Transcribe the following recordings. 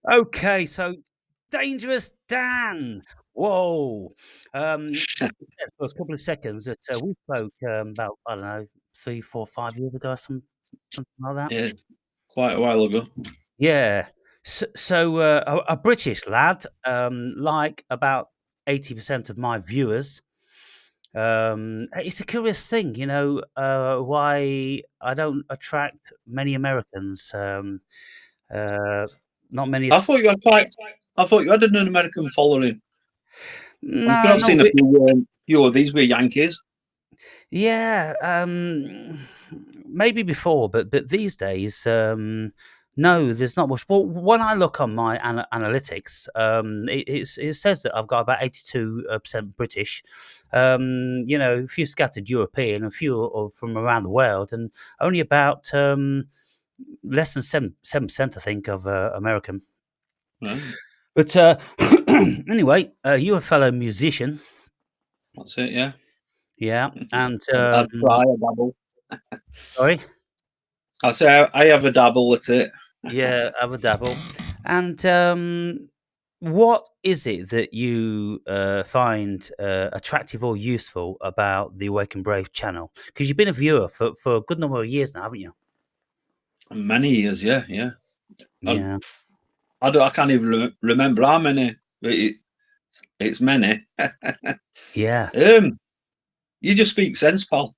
Okay, so Dangerous Dan. Whoa. Yeah, for a couple of seconds that we spoke about, I don't know, 3, 4, 5 years ago, something like that. Yeah, quite a while ago. Yeah. A British lad, like about 80% of my viewers. It's a curious thing, why I don't attract many Americans. Uh, Not many. I thought you had quite. I thought you had an American following. I'm sure No, I've no. seen a few of these were Yankees. Yeah, maybe before, but these days, no, there's not much. Well, when I look on my analytics, it says that I've got about 82% British, a few scattered European, a few from around the world, and only about less than 7%, I think, of American. Right, But anyway, you're a fellow musician, that's it. Yeah, yeah, and I'd try a dabble. sorry. I say I have a dabble at it. Yeah, have a dabble. And what is it that you find attractive or useful about the Awake and Brave channel? Because you've been a viewer for a good number of years now, haven't you? Many years, yeah, yeah. I, Yeah, I can't even remember how many, but it's many. yeah. You just speak sense, pal.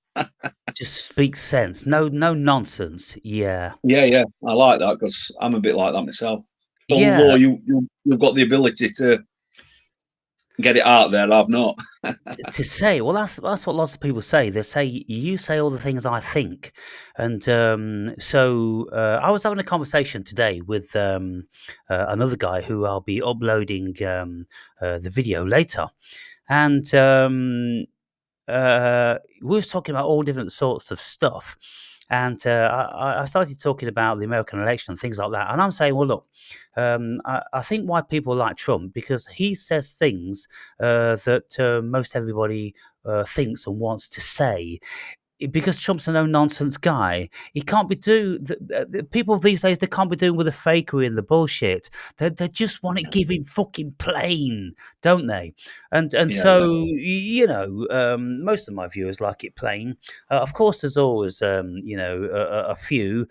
Just speak sense. No, no nonsense. Yeah, Yeah, yeah, I like that because I'm a bit like that myself. Although yeah. you've got the ability to get it out there, I've not. To say, well, that's what lots of people say. They say you say all the things I think, and I was having a conversation today with another guy who I'll be uploading the video later, and we was talking about all different sorts of stuff. And I started talking about the American election and things like that. And I'm saying, well, look, I think why people like Trump because he says things that most everybody thinks and wants to say because Trump's a no nonsense guy, he can't be the people these days. They can't be doing with the fakery and the bullshit. They just want it giving fucking plain, don't they? And Yeah, yeah. so most of my viewers like it plain. Of course, there's always a few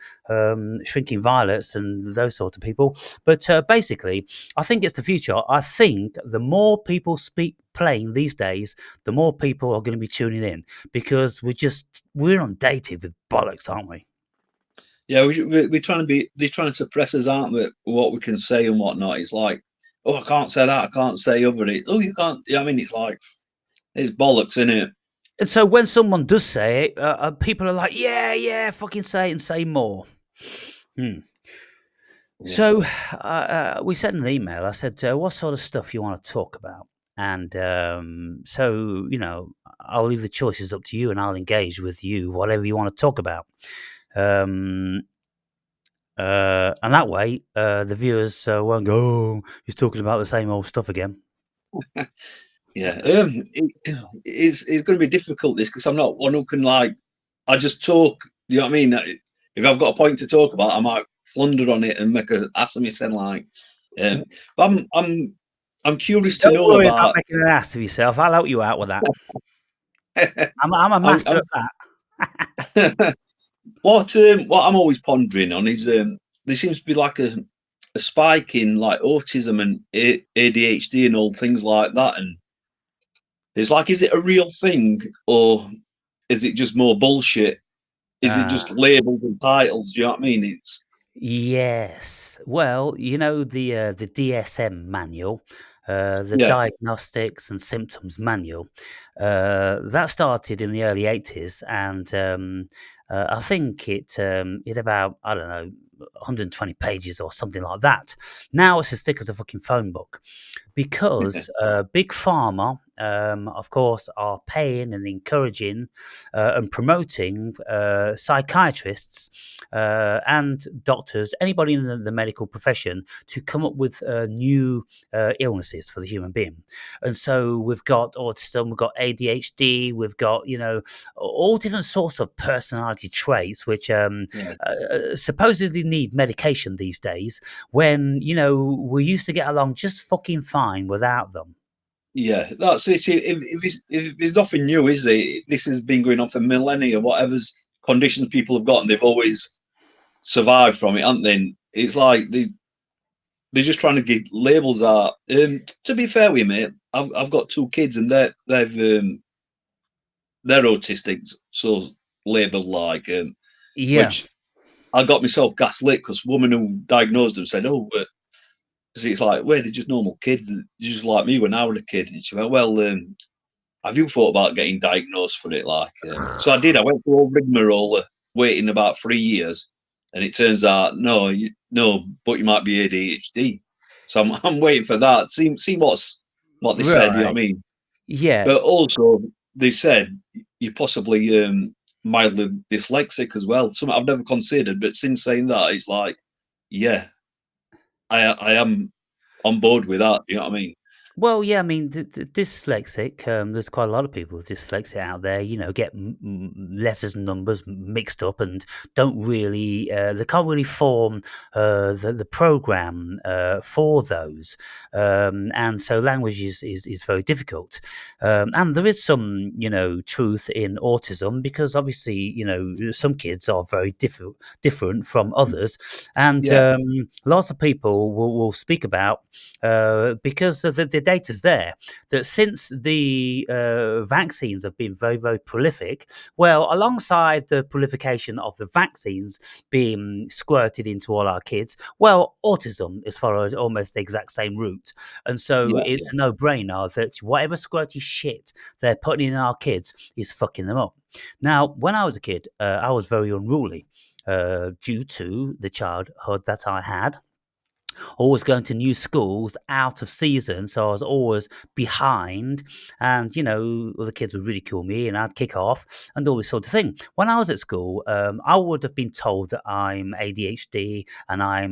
shrinking violets and those sort of people. But basically, I think it's the future. I think the more people speak plain these days, the more people are going to be tuning in because we're inundated with bollocks, aren't we? Yeah, we're trying to be. They're trying to suppress us, aren't they? What we can say and whatnot. It's like, oh, I can't say that. I can't say over it. Oh, you can't. Yeah, I mean, it's like it's bollocks, isn't it? And so when someone does say it, people are like, yeah, yeah, fucking say it and say more. Hmm. Yeah. So we sent an email. I said, what sort of stuff you want to talk about? And I'll leave the choices up to you and I'll engage with you, whatever you want to talk about. Um, and that way, the viewers won't go, oh, he's talking about the same old stuff again. Yeah. It's going to be difficult this because I'm not one who can like. I just talk. You know what I mean? If I've got a point to talk about, I might flounder on it and make a ass of me sound like. Um, but I'm curious to Don't know worry about about. making an ass of yourself. I'll help you out with that. I'm a I'm, master at that. what I'm always pondering on is there seems to be like a spike in like autism and ADHD and all things like that, and it's like, is it a real thing or is it just more bullshit? Is it Uh, just labels and titles? Do you know what I mean? It's yes. Well, the DSM manual, the yeah, Diagnostics and Symptoms Manual, that started in the early 80s, and I think it about I don't know 120 pages or something like that. Now it's as thick as a fucking phone book because Big Pharma of course, are paying and encouraging and promoting psychiatrists and doctors, anybody in the medical profession, to come up with new illnesses for the human being. And so we've got autism, we've got ADHD, we've got, all different sorts of personality traits, which supposedly need medication these days, when, we used to get along just fucking fine without them. Yeah, that's it. If there's nothing new, is it? This has been going on for millennia. Whatever's conditions people have got, and they've always survived from it, haven't they? It's like they're just trying to get labels out. To be fair with you, mate, I've got 2 kids, and they're autistic, so labelled like, Yeah. which I got myself gaslit because woman who diagnosed them said, "Oh, because it's like, well, they're just normal kids, just like me when I was a kid." And she went, "Well, have you thought about getting diagnosed for it?" Like, so I did. I went through all rigmarole, waiting about 3 years, and it turns out no, but you might be ADHD. So I'm waiting for that. See what they said. You know what I Right. mean? Yeah. But also they said you're possibly mildly dyslexic as well. Something I've never considered, but since saying that, it's like, yeah, I am on board with that. You know what I mean? Well, yeah, I mean, dyslexic, there's quite a lot of people with dyslexic out there, get letters and numbers mixed up and don't really, they can't really form the program for those. And so language is very difficult. And there is some, truth in autism, because obviously, some kids are very different from others. And Yeah, lots of people will speak about, because the data's there, that since the vaccines have been very, very prolific, well, alongside the prolification of the vaccines being squirted into all our kids, well, autism is followed almost the exact same route. And so yeah, it's a no-brainer that whatever squirty shit they're putting in our kids is fucking them up. Now, when I was a kid, I was very unruly due to the childhood that I had. Always going to new schools out of season, so I was always behind. And other kids would ridicule me, and I'd kick off and all this sort of thing. When I was at school, I would have been told that I'm ADHD and I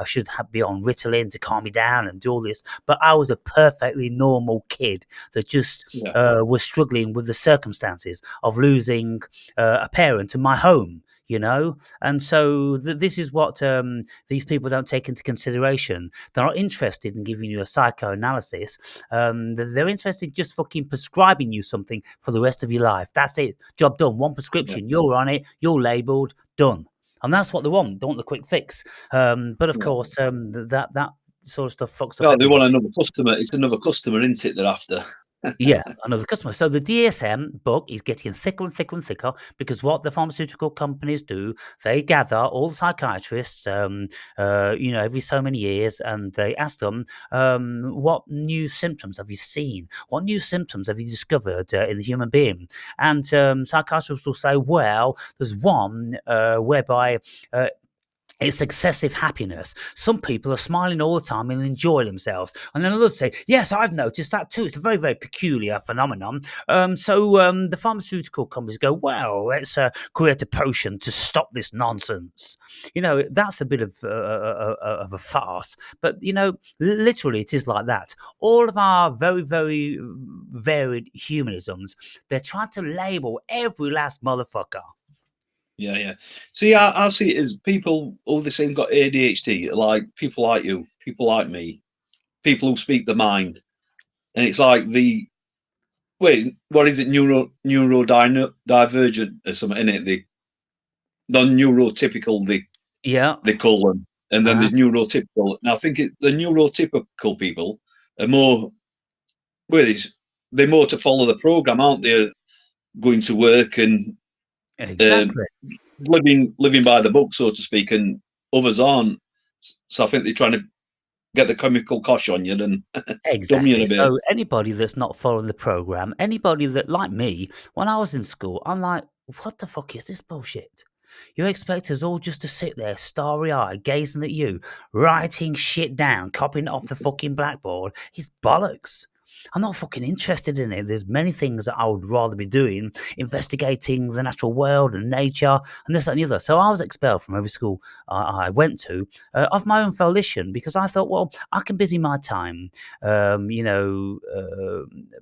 should be on Ritalin to calm me down and do all this. But I was a perfectly normal kid that just yeah. was struggling with the circumstances of losing a parent in my home. And so this is what these people don't take into consideration. They're not interested in giving you a psychoanalysis. They're interested in just fucking prescribing you something for the rest of your life. That's it. Job done. One Yeah. prescription. You're on it. You're labelled. Done. And that's what they want. They want the quick fix. But of Yeah. course, that sort of stuff fucks up No, they want everybody. another customer. It's another customer, isn't it? They're after. Yeah, another customer. So the DSM book is getting thicker and thicker and thicker, because what the pharmaceutical companies do, they gather all the psychiatrists, every so many years, and they ask them, what new symptoms have you seen? What new symptoms have you discovered in the human being? And psychiatrists will say, well, there's one whereby it's excessive happiness. Some people are smiling all the time and enjoy themselves. And then others say, yes, I've noticed that too. It's a very, very peculiar phenomenon. So the pharmaceutical companies go, well, let's create a potion to stop this nonsense. That's a bit of a farce. But, literally it is like that. All of our very, very varied humanisms, they're trying to label every last motherfucker. Yeah, yeah. See, I see it as people all the same got ADHD, like people like you, people like me, people who speak the mind, and it's like what is it, neurodivergent or something in it? The non-neurotypical, Yeah. they call them, and then Uh-huh. there's neurotypical. And I think the neurotypical people are more, well, they're more to follow the program, aren't they? Going to work and um, Exactly. living by the book, so to speak, and others aren't. So I think they're trying to get the chemical kosh on you and dumb you in Exactly. a bit. So anybody that's not following the program, anybody that, like me, when I was in school, I'm like, what the fuck is this bullshit? You expect us all just to sit there, starry-eyed, gazing at you, writing shit down, copying it off the fucking blackboard? It's bollocks. I'm not fucking interested in it. There's many things that I would rather be doing, investigating the natural world and nature and this, that, and the other. So I was expelled from every school I went to of my own volition because I thought, well, I can busy my time,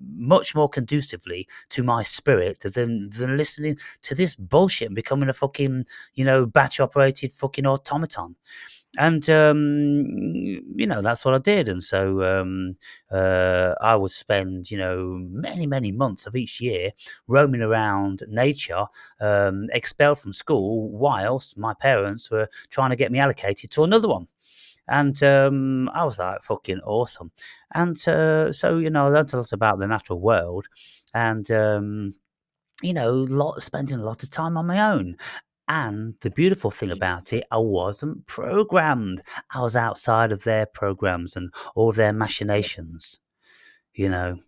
much more conducively to my spirit than listening to this bullshit and becoming a fucking, batch operated fucking automaton. And that's what I did. And so I would spend many, many months of each year roaming around nature, expelled from school whilst my parents were trying to get me allocated to another one. And I was like, fucking awesome. And so I learned a lot about the natural world, and spending a lot of time on my own. And the beautiful thing about it, I wasn't programmed. I was outside of their programs and all their machinations, you know.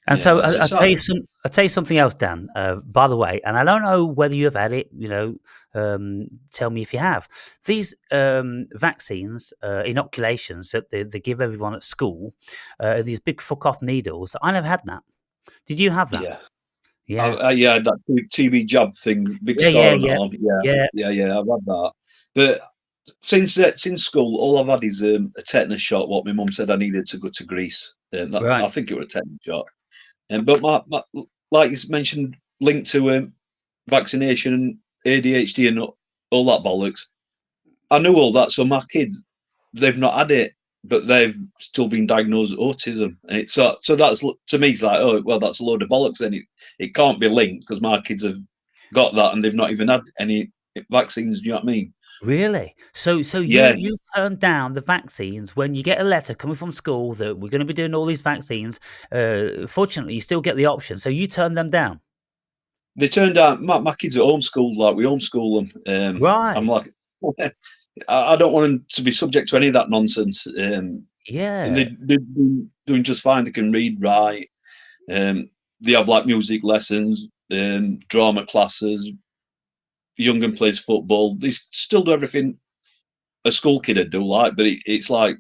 And Yeah, so it's I'll tell you something else, Dan. By the way, and I don't know whether you have had it. Tell me if you have. These vaccines, inoculations that they give everyone at school, these big fuck off needles. I never had that. Did you have that? yeah. Yeah. Yeah, that TB jab thing, big Yeah. scar Yeah. on the Yeah. arm. Yeah, Yeah. yeah, I've had that. But since school, all I've had is a tetanus shot. What my mum said I needed to go to Greece. I Right. think it was a tetanus shot. But like you mentioned, linked to vaccination and ADHD and all that bollocks. I knew all that, so my kids, they've not had it, but they've still been diagnosed with autism. And it's so that's to me, it's like, oh well, that's a load of bollocks. Then it can't be linked because my kids have got that and they've not even had any vaccines. Do you know what I mean? Really? So you Yeah, you turn down the vaccines when you get a letter coming from school that we're going to be doing all these vaccines. Fortunately, you still get the option, so you turn them down. they turned out my kids are homeschooled. Like we homeschool them. I'm Right. like, I don't want them to be subject to any of that nonsense. And Yeah. they're doing just fine. They can read, write. They have like music lessons, drama classes. Young plays football. They still do everything a school kid would do, like, but it's like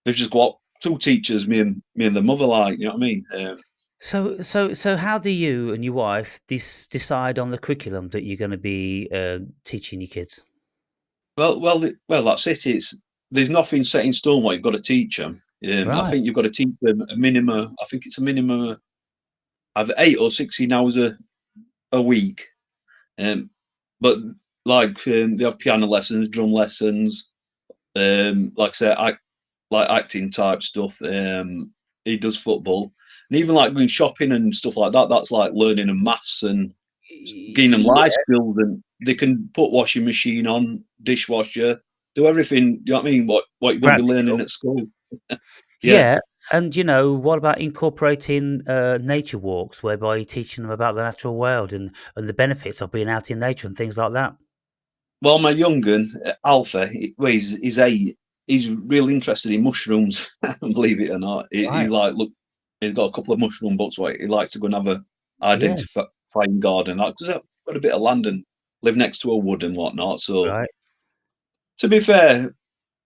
they've just got two teachers, me and the mother, like, you know what I mean? So how do you and your wife decide on the curriculum that you're going to be teaching your kids? Well, that's it. It's there's nothing set in stone what you've got to teach them. I Right. think you've got to teach them a minimum. I think it's a minimum of 8 or 16 hours a week. Um, but like they have piano lessons, drum lessons, like I say, like acting type stuff. He does football, and even like going shopping and stuff like that. That's like learning and maths and giving them life Yeah. skills. And they can put washing machine on, dishwasher, do everything. You know what I mean? What you won't be learning Practical. at school. Yeah. Yeah. And what about incorporating nature walks, whereby you're teaching them about the natural world and the benefits of being out in nature and things like that? Well, my young un, Alpha, he's 8. He's really interested in mushrooms. Believe it or not, he Right. like look. He's got a couple of mushroom books where he likes to go and have a Yeah. identifying garden. Because I've got a bit of land and live next to a wood and whatnot. So Right. to be fair,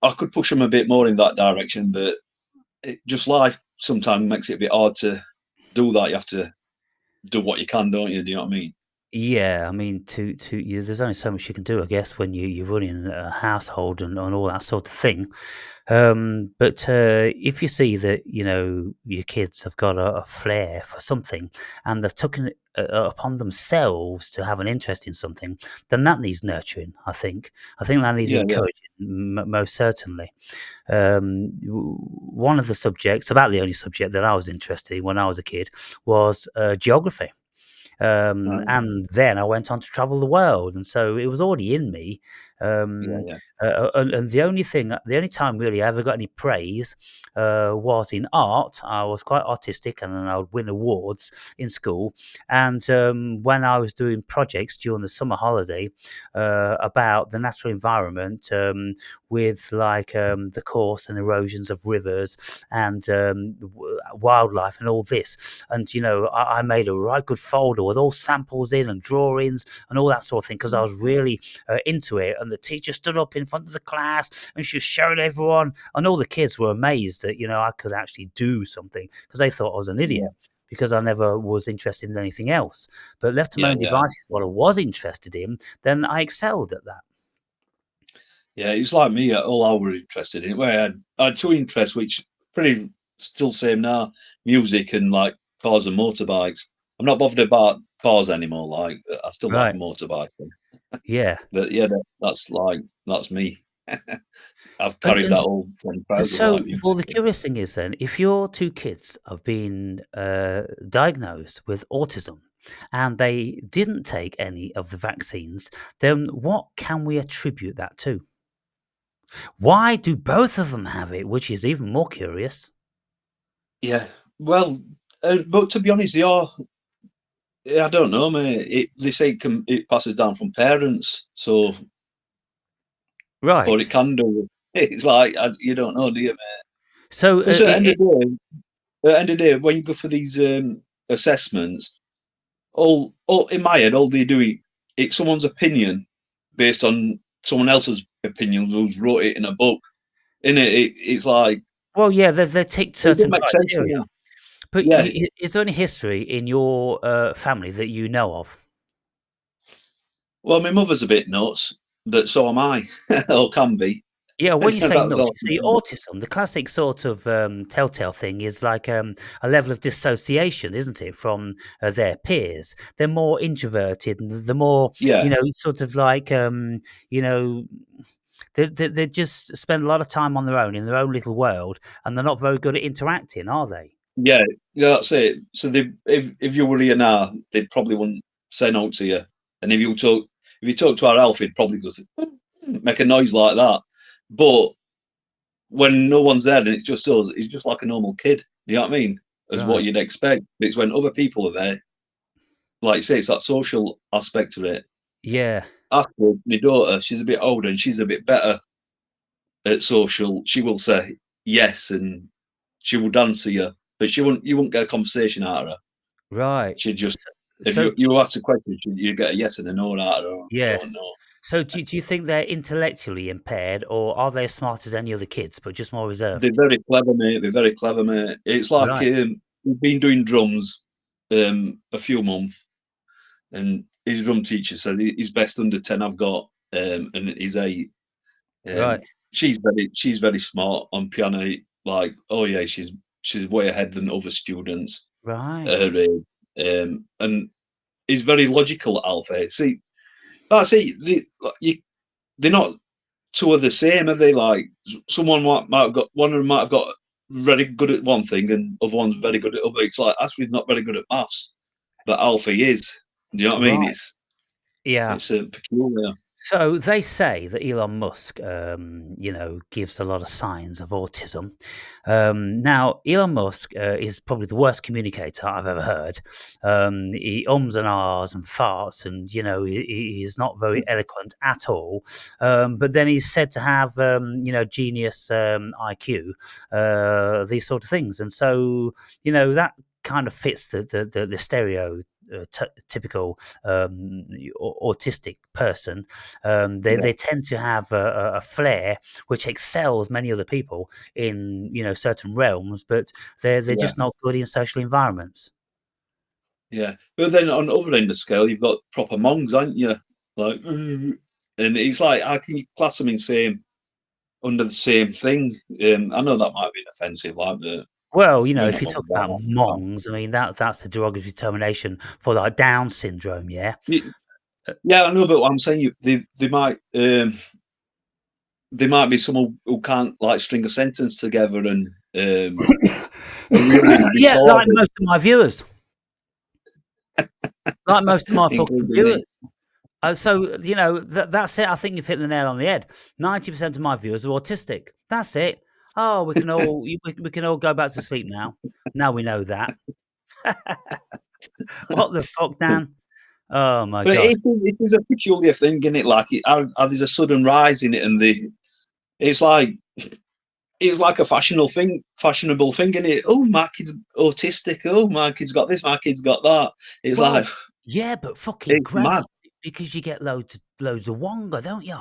I could push him a bit more in that direction, but just life sometimes makes it a bit hard to do that. You have to do what you can, don't you? Do you know what I mean? Yeah, I mean, to you, there's only so much you can do, I guess, when you're running a household and all that sort of thing. But if you see that your kids have got a flair for something and they've taken it upon themselves to have an interest in something, then that needs nurturing. I think that needs Yeah, yeah, encouraging, most certainly. One of the subjects, about the only subject that I was interested in when I was a kid, was geography. right, And then I went on to travel the world, and so it was already in me. yeah, Um, yeah, and the only time really I ever got any praise was in art. I was quite artistic, and then I would win awards in school. And when I was doing projects during the summer holiday about the natural environment, with like the course and erosions of rivers and wildlife and all this, and I made a right good folder folder with all samples in and drawings and all that sort of thing because I was really into it. And the teacher stood up in front of the class and she was showing everyone, and all the kids were amazed that I could actually do something because they thought I was an idiot. Because I never was interested in anything else. But left to my own devices, what I was interested in, then I excelled at that. Yeah, it's like me. All I were interested in. Where I had two interests, which pretty still same now: music and like cars and motorbikes. I'm not bothered about cars anymore. Like I still like a Right. motorbike. Yeah. But yeah, that's me. I've And, carried and that all from and proud of so, like well, music. the curious thing is then, if your two kids have been diagnosed with autism and they didn't take any of the vaccines, then what can we attribute that to? Why do both of them have it, which is even more curious? Yeah. Well, but to be honest, they are. I don't know, mate. They say it passes down from parents, so or it Right. can do. It's like you don't know, do you, mate? So, Because at the end of the day, when you go for these assessments, all in my head, all they do it's someone's opinion based on someone else's opinions who's wrote it in a book. In it's like well, yeah, they ticked it doesn't certain make sense to criteria. me. But Yeah. is there any history in your family that you know of? Well, my mother's a bit nuts, but so am I, or can be. Yeah, when you say That's nuts, all. you see, autism, the classic sort of telltale thing is like a level of dissociation, isn't it, from their peers? They're more introverted, and the more, Yeah. sort of like, they just spend a lot of time on their own in their own little world, and they're not very good at interacting, are they? Yeah, yeah, that's it. So if you were here now, they probably wouldn't say no to you. And if you talk to our Alf, he'd probably go make a noise like that. But when no one's there and it's just us, he's just like a normal kid. You know what I mean? As what Right. you'd expect. It's when other people are there, like you say, it's that social aspect of it. Yeah. After my daughter, she's a bit older and she's a bit better at social. She will say yes and she will answer you, but you won't get a conversation out of her. Right. She just So, if so you ask a question, you get a yes and a no out of her. yeah. Don't know. So do you think they're intellectually impaired, or are they as smart as any other kids, but just more They're reserved? very clever, mate. They're very clever, mate. It's like Right. we've been doing drums a few months, and his drum teacher said he's best under 10 I've got, and he's 8. Right. She's very smart on piano. Like, oh yeah, she's way ahead than other students Right. at her age. And he's very logical, Alfie. See, that's it. They're not two are the same, are they? Like someone might have got one of them might have got very good at one thing, and other one's very good at other. It's like Ashley's not very good at maths, but Alfie is. Do you know what I mean? Right. Yeah. It's peculiar. So they say that Elon Musk, gives a lot of signs of autism. Now, Elon Musk is probably the worst communicator I've ever heard. He ums and ahs and farts, and he's not very eloquent at all. But then he's said to have, genius IQ, these sort of things, and so that kind of fits the stereo. Typical autistic person, Yeah, they tend to have a flair which excels many other people in certain realms, but they're yeah, just not good in social environments. yeah. But then on the other end of the scale, you've got proper monks, aren't you? Like, and it's like how can you class them in same under the same thing? I know that might be offensive, like the Well, we're if not you bothered talk about about that. mongs, I mean that's the derogatory termination for like Down syndrome. Yeah. Uh, Yeah, I know, but what I'm saying, they might be someone who can't like string a sentence together and really yeah, like retarded, most of my viewers, like most of my fucking including me. viewers. So that's it. I think you've hit the nail on the head. 90% of my viewers are autistic. That's it. Oh, we can all go back to sleep now. Now we know that. What the fuck, Dan? Oh my But gosh. it is a peculiar thing, isn't it? Like how there's a sudden rise in it, and it's like it's like a fashionable thing, isn't it? Oh, my kid's autistic. Oh, my kid's got this. My kid's got that. It's like Well, Yeah, but fucking It's great mad. because you get loads of wonga, don't you?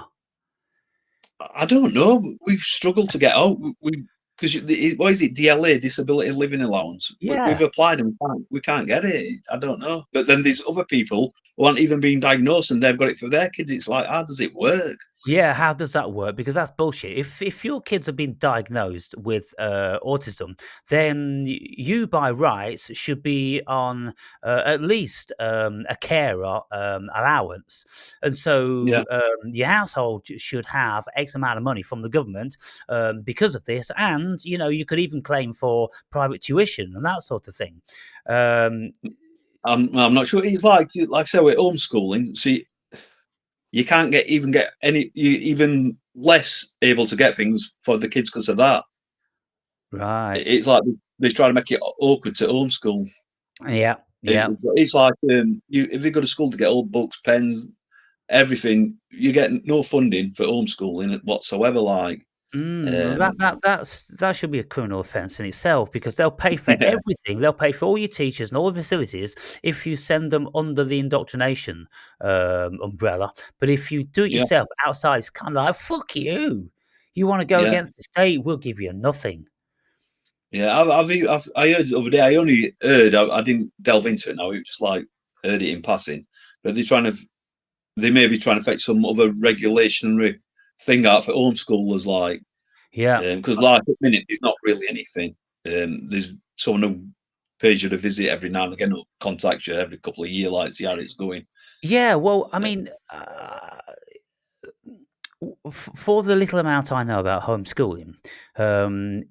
I don't know. We've struggled to get out. We because what is it? DLA, Disability Living Allowance. We've Yeah. applied and we can't get it. I don't know. But then there's other people who aren't even being diagnosed and they've got it for their kids. It's like, how does it work? Yeah, how does that work? Because that's bullshit. If your kids have been diagnosed with autism, then you by rights should be on at least a carer allowance, and Yeah. so your household should have X amount of money from the government because of this, and you could even claim for private tuition and that sort of thing. Um, I'm not sure. It's like I say, we're homeschooling. See, you can't get any you even less able to get things for the kids because of that. right. It's like they're trying to make it awkward to homeschool. Yeah. Yeah. It's like you if you go to school to get all books, pens, everything, you get no funding for homeschooling whatsoever. Like, Well, that um, that that's that should be a criminal offence in itself because they'll pay for yeah, everything. They'll pay for all your teachers and all the facilities if you send them under the indoctrination umbrella. But if you do it yeah, yourself outside, it's kind of like fuck you. You want to go yeah, against the state? We'll give you nothing. yeah. I heard the other day. I only heard. I didn't delve into it. Now it was just like heard it in passing. But they may be trying to fetch some other regulationary thing out for homeschoolers, like Yeah. because like at the minute there's not really anything. There's someone who pays you to visit every now and again, who contacts you every couple of years, like see how it's going. Yeah. Well, I Uh, mean, for the little amount I know about homeschooling,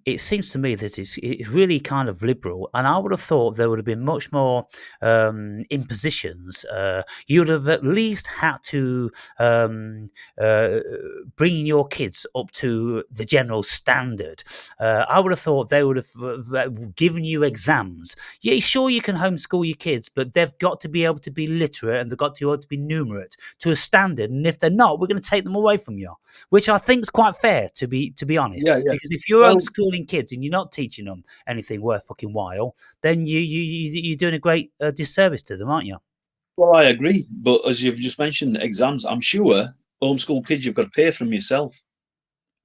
it seems to me that it's really kind of liberal, and I would have thought there would have been much more impositions. You would have at least had to um, uh, bring your kids up to the general standard. I would have thought they would have given you exams. Yeah, sure, you can homeschool your kids, but they've got to be able to be literate and they've got to be able to be numerate to a standard. And if they're not, we're going to take them away from you, which I think is quite fair to be honest. yeah, yeah. Because if you're Well, homeschooling kids and you're not teaching them anything worth fucking while, then you're doing a great disservice to them, aren't you? well, I agree. But as you've just mentioned, exams, I'm sure homeschool kids you've got to pay for them yourself.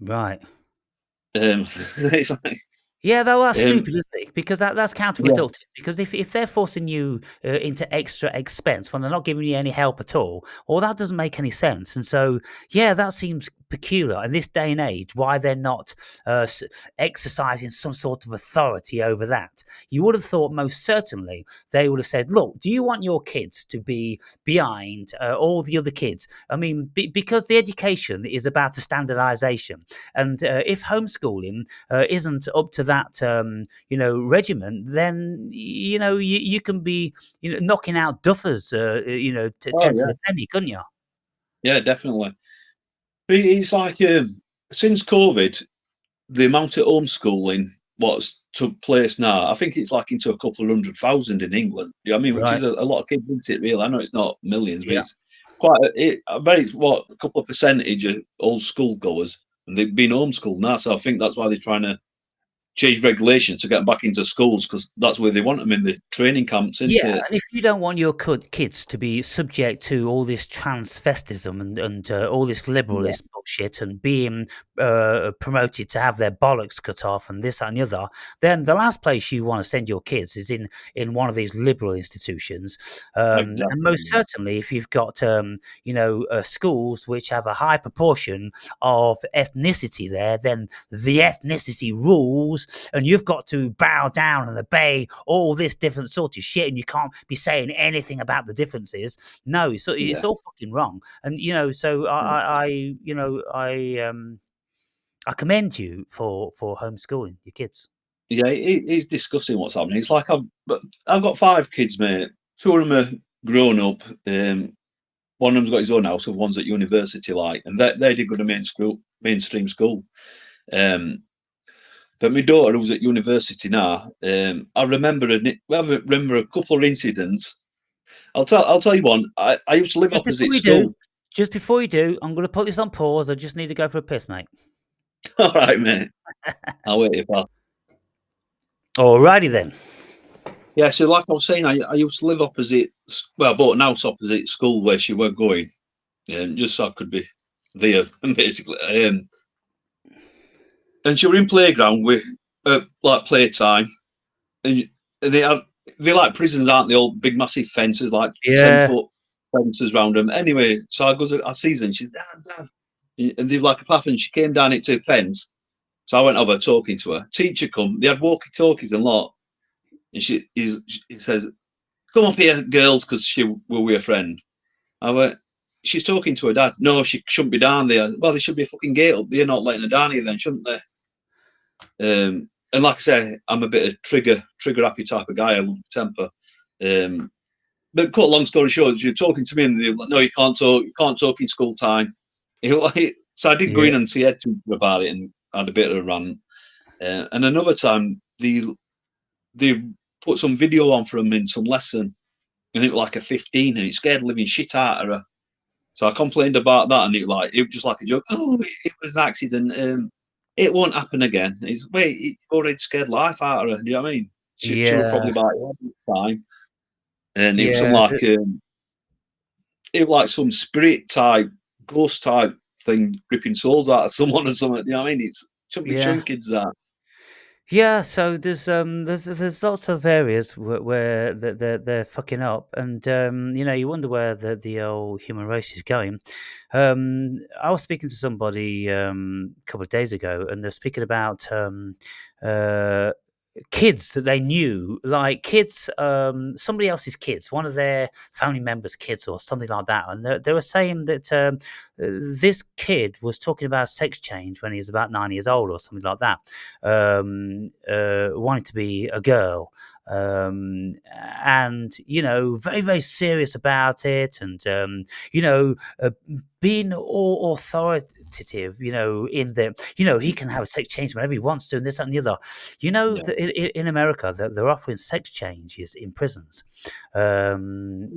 Right. It's like, Yeah, though that's um, stupid, isn't it? Because that's yeah, counterproductive. Because if they're forcing you into extra expense when they're not giving you any help at all, well, that doesn't make any sense. And so, yeah, that seems peculiar in this day and age. Why they're not exercising some sort of authority over that? You would have thought most certainly they would have said, "Look, do you want your kids to be behind all the other kids?" I mean, because the education is about a standardization, and if homeschooling isn't up to that regiment, then you can be knocking out duffers, oh 10 to yeah, the penny, couldn't you? yeah, definitely. It's like since COVID, the amount of homeschooling what's took place now, I think it's like into a couple of 100,000 in England. You know what I mean? Which Right. is a lot of kids, isn't it? Really, I know it's not millions, but Yeah. it's quite. I bet it's what a couple of percentage of all school goers, and they've been homeschooled now. So I think that's why they're trying to change regulations to get back into schools because that's where they want them in the training camps, isn't Yeah, it? and if you don't want your kids to be subject to all this transvestism and all this Yeah, liberalist bullshit and being promoted to have their bollocks cut off and this that, and the other, then the last place you want to send your kids is in one of these liberal institutions. And exactly. most certainly, if you've got schools which have a high proportion of ethnicity there, then the ethnicity rules, and you've got to bow down and obey all this different sort of shit, and you can't be saying anything about the differences. No, it's Yeah, all fucking wrong. And so I commend you for homeschooling your kids. yeah. It's discussing what's happening. It's like I've got 5 kids, mate. 2 of them are grown up. One of them's got his own house, and one's at university, like, and they did go to mainstream school. Um, but my daughter, who's at university now, I remember a couple of incidents. I'll tell you one. I used to live Just opposite before you do, school. I'm going to put this on pause. I just need to go for a piss, mate. All right, mate. I'll wait if I. Alrighty then. Yeah, so like I was saying, I used to live opposite. Well, I bought an house opposite school where she were going, just so I could be there, basically. And she were in playground with like playtime, and they like prisons, aren't they? All big massive fences, like ten Yeah, foot fences around them. Anyway, so I see her and she's dad. And they've like a path, and she came down it to a fence. So I went over talking to her. Teacher come, they had walkie talkies and lot, and he says, "Come up here, girls," because she were with a friend. I went, "She's talking to her dad." "No, she shouldn't be down there." "Well, there should be a fucking gate up there, not letting her down here, then, shouldn't they?" And like I say, I'm a bit of trigger happy type of guy. I love temper. Um, but cut a long story short, you're talking to me, and they're like, "No, you can't talk. You can't talk in school time." So I did go yeah, in and see Ed about it and had a bit of a rant. And another time, they put some video on from him in some lesson, and it was like a 15, and it scared the living shit out of her. So I complained about that, and it was just like a joke. "Oh, it was an accident. It won't happen again." He's wait, it already scared life out of her. Do you know what I mean? She was yeah, probably about 11 at the time, and it was some yeah, it was like some spirit type, ghost type thing, gripping souls out of someone or something. You know what I mean? It's shouldn't be yeah. showing kids that. Yeah, so there's lots of areas where they're fucking up, and you wonder where the old human race is going. I was speaking to somebody a couple of days ago, and they're speaking about uh, kids that they knew, like kids, somebody else's kids, one of their family members' kids, or something like that, and they were saying that this kid was talking about sex change when he was about 9 years old, or something like that, wanting to be a girl, and very very serious about it, and being all authoritative, in the, he can have a sex change whenever he wants to, and this that, and the other. Yeah. That in America, that they're offering sex changes in prisons. Can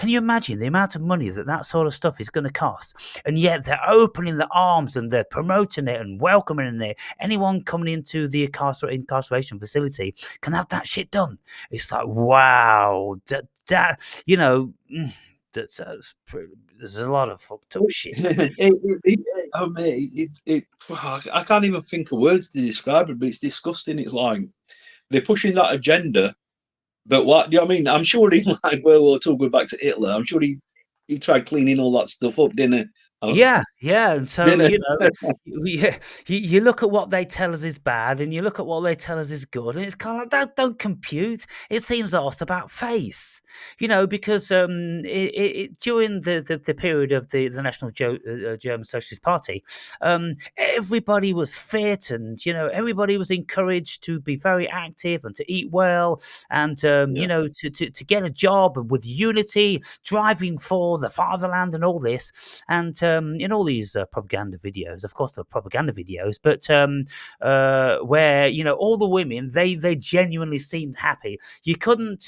you imagine the amount of money that sort of stuff is going to cost? And yet they're opening the arms, and they're promoting it and welcoming it. Anyone coming into the incarceration facility can have that shit done. It's like, wow, that you know. There's a lot of fucked up shit. Oh, mate, I can't even think of words to describe it, but it's disgusting. It's like they're pushing that agenda. But what do you know what I mean? I'm sure he like World War II, going back to Hitler. I'm sure he tried cleaning all that stuff up, didn't he? Yeah, yeah, and so, Didn't yeah, you look at what they tell us is bad, and you look at what they tell us is good, and it's kind of like, that don't compute. It seems asked about face, because during the period of the National German Socialist Party, everybody was fit, and everybody was encouraged to be very active and to eat well, and Yeah, to get a job with unity, driving for the fatherland, and all this, and in all these propaganda videos, of course, they're propaganda videos, but where all the women, they genuinely seemed happy. You couldn't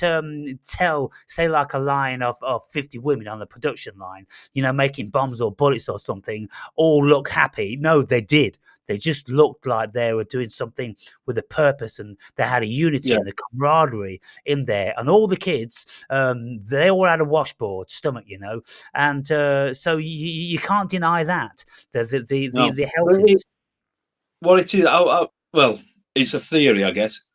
tell, say, like a line of 50 women on the production line, making bombs or bullets or something, all look happy. No, they did. They just looked like they were doing something with a purpose, and they had a unity yeah, and a camaraderie in there. And all the kids, they all had a washboard stomach, and so you can't deny that no. the But healthiness. what it is, well, it's a theory, I guess.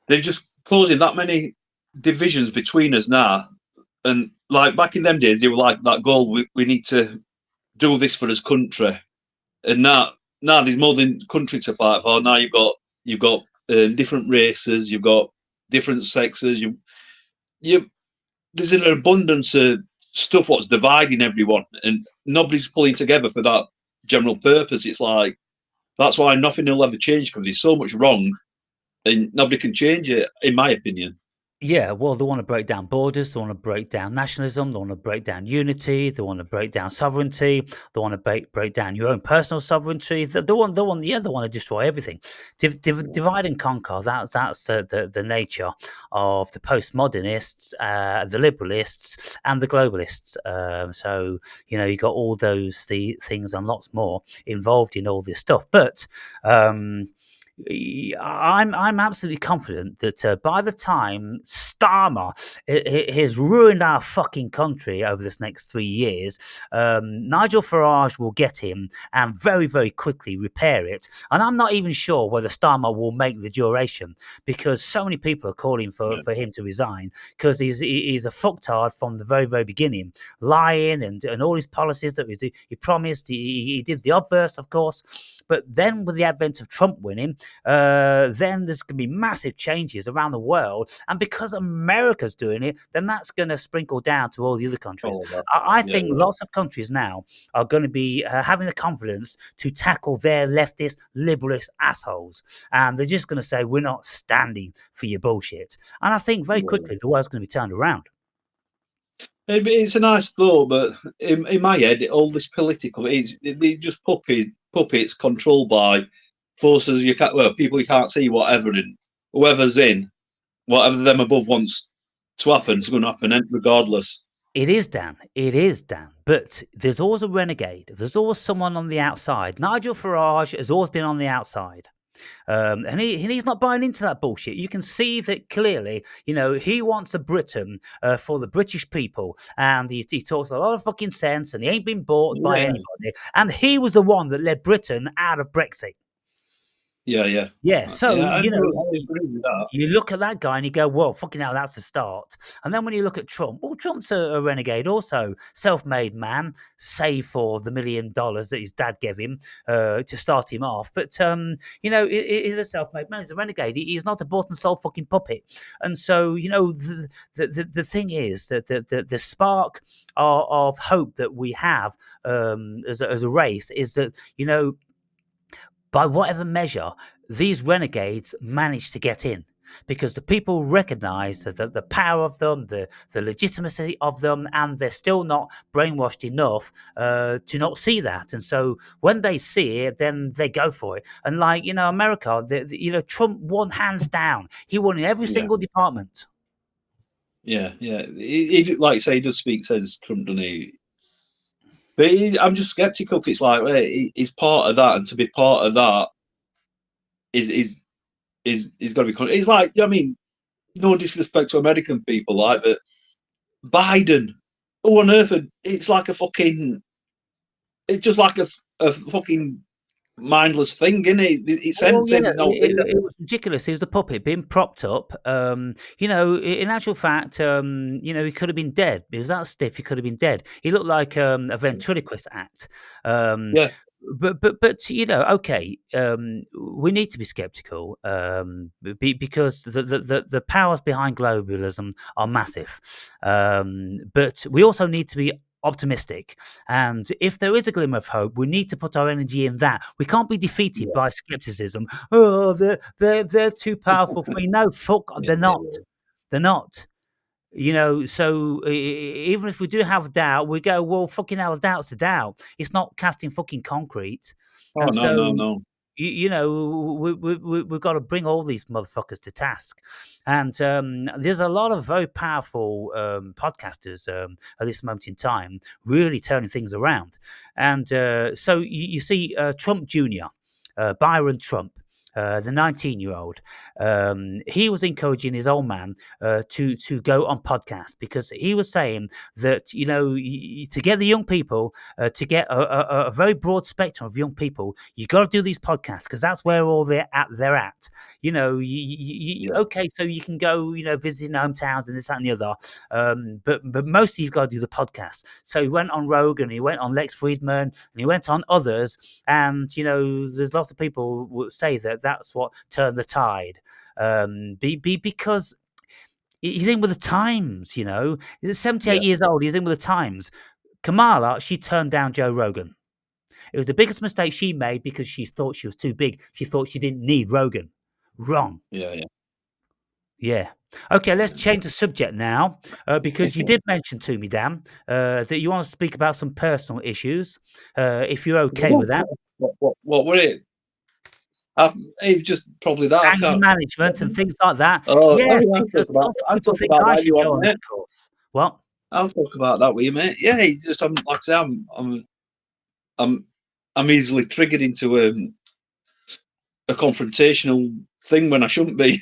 They're just causing that many divisions between us now. And like back in them days, they were like that goal. We need to do this for this country. And now there's more than country to fight for. Now you've got different races, you've got different sexes. You there's an abundance of stuff what's dividing everyone, and nobody's pulling together for that general purpose. It's like that's why nothing will ever change, because there's so much wrong, and nobody can change it, in my opinion. Yeah, well, they want to break down borders, they want to break down nationalism, they want to break down unity, they want to break down sovereignty, they want to break down your own personal sovereignty. They want to destroy everything. Divide and conquer. That's the nature of the postmodernists, the liberalists, and the globalists. So you got all those things and lots more involved in all this stuff, but. I'm absolutely confident that by the time Starmer has ruined our fucking country over this next 3 years, Nigel Farage will get him and very, very quickly repair it. And I'm not even sure whether Starmer will make the duration, because so many people are calling for him to resign, because he's a fucktard from the very, very beginning, lying and all his policies that he promised. He did the obverse, of course. But then with the advent of Trump winning, then there's going to be massive changes around the world. And because America's doing it, then that's going to sprinkle down to all the other countries. I think lots of countries now are going to be having the confidence to tackle their leftist, liberalist assholes. And they're just going to say, we're not standing for your bullshit. And I think very quickly the world's going to be turned around. It's a nice thought, but in my head, all this political, it's just puppets controlled by forces people you can't see, whatever, and whoever's in, whatever them above wants to happen is going to happen regardless. It is, Dan. It is, Dan. But there's always a renegade. There's always someone on the outside. Nigel Farage has always been on the outside. And he's not buying into that bullshit. You can see that clearly. He wants a Britain for the British people, and he talks a lot of fucking sense, and he ain't been bought by anybody. And he was the one that led Britain out of Brexit. Yeah. So I agree with that. You look at that guy and you go, "Well, fucking hell, that's a start." And then when you look at Trump, well, Trump's a renegade, also self-made man, save for the $1 million that his dad gave him to start him off. But he's a self-made man. He's a renegade. He's not a bought and sold fucking puppet. And so the thing is that the spark of hope that we have as a race is that by whatever measure, these renegades manage to get in, because the people recognize that the power of them, the legitimacy of them, and they're still not brainwashed enough to not see that. And so when they see it, then they go for it. And America, Trump won hands down. He won in every single department. Yeah. He like you say, he does speak sense, Trump, doesn't he? But I'm just skeptical. It's like he's part of that, and to be part of that is got to be. It's like, I mean, no disrespect to American people, but Biden, who on earth? It's like a fucking. It's just like a fucking mindless thing, isn't it? It's empty. It was ridiculous. He was a puppet being propped up. In actual fact, he could have been dead. He was that stiff. He could have been dead. He looked like a ventriloquist act. But okay. We need to be skeptical because the powers behind globalism are massive. But we also need to be optimistic, and if there is a glimmer of hope, we need to put our energy in that. We can't be defeated by skepticism. Oh, they're too powerful for me. No, fuck, they're not. They're not. So even if we do have doubt, we go, well, fucking hell, doubt's a doubt. It's not casting fucking concrete. Oh, no. We've got to bring all these motherfuckers to task. And there's a lot of very powerful podcasters at this moment in time really turning things around. And so you see Trump Jr., Byron Trump, the 19-year-old, he was encouraging his old man to go on podcasts, because he was saying that, to get the young people, to get a very broad spectrum of young people, you got to do these podcasts, because that's where all they're at. Okay, so you can go, visiting hometowns and this, that, and the other, but mostly you've got to do the podcast. So he went on Rogan, he went on Lex Friedman, and he went on others, and there's lots of people who say that that's what turned the tide, because he's in with the times. He's 78 years old. He's in with the times. Kamala, she turned down Joe Rogan. It was the biggest mistake she made, because she thought she was too big. She thought she didn't need Rogan. Wrong. Yeah. Okay, let's change the subject now, because you did mention to me, Dan, that you want to speak about some personal issues. If you're okay with that. What were it? It's just probably that. Anger management and things like that. Oh, yes, I'll because talk lots of people think I should go on that course. What? I'll talk about that with you, mate. Yeah, I'm like I say, I'm easily triggered into a confrontational thing when I shouldn't be.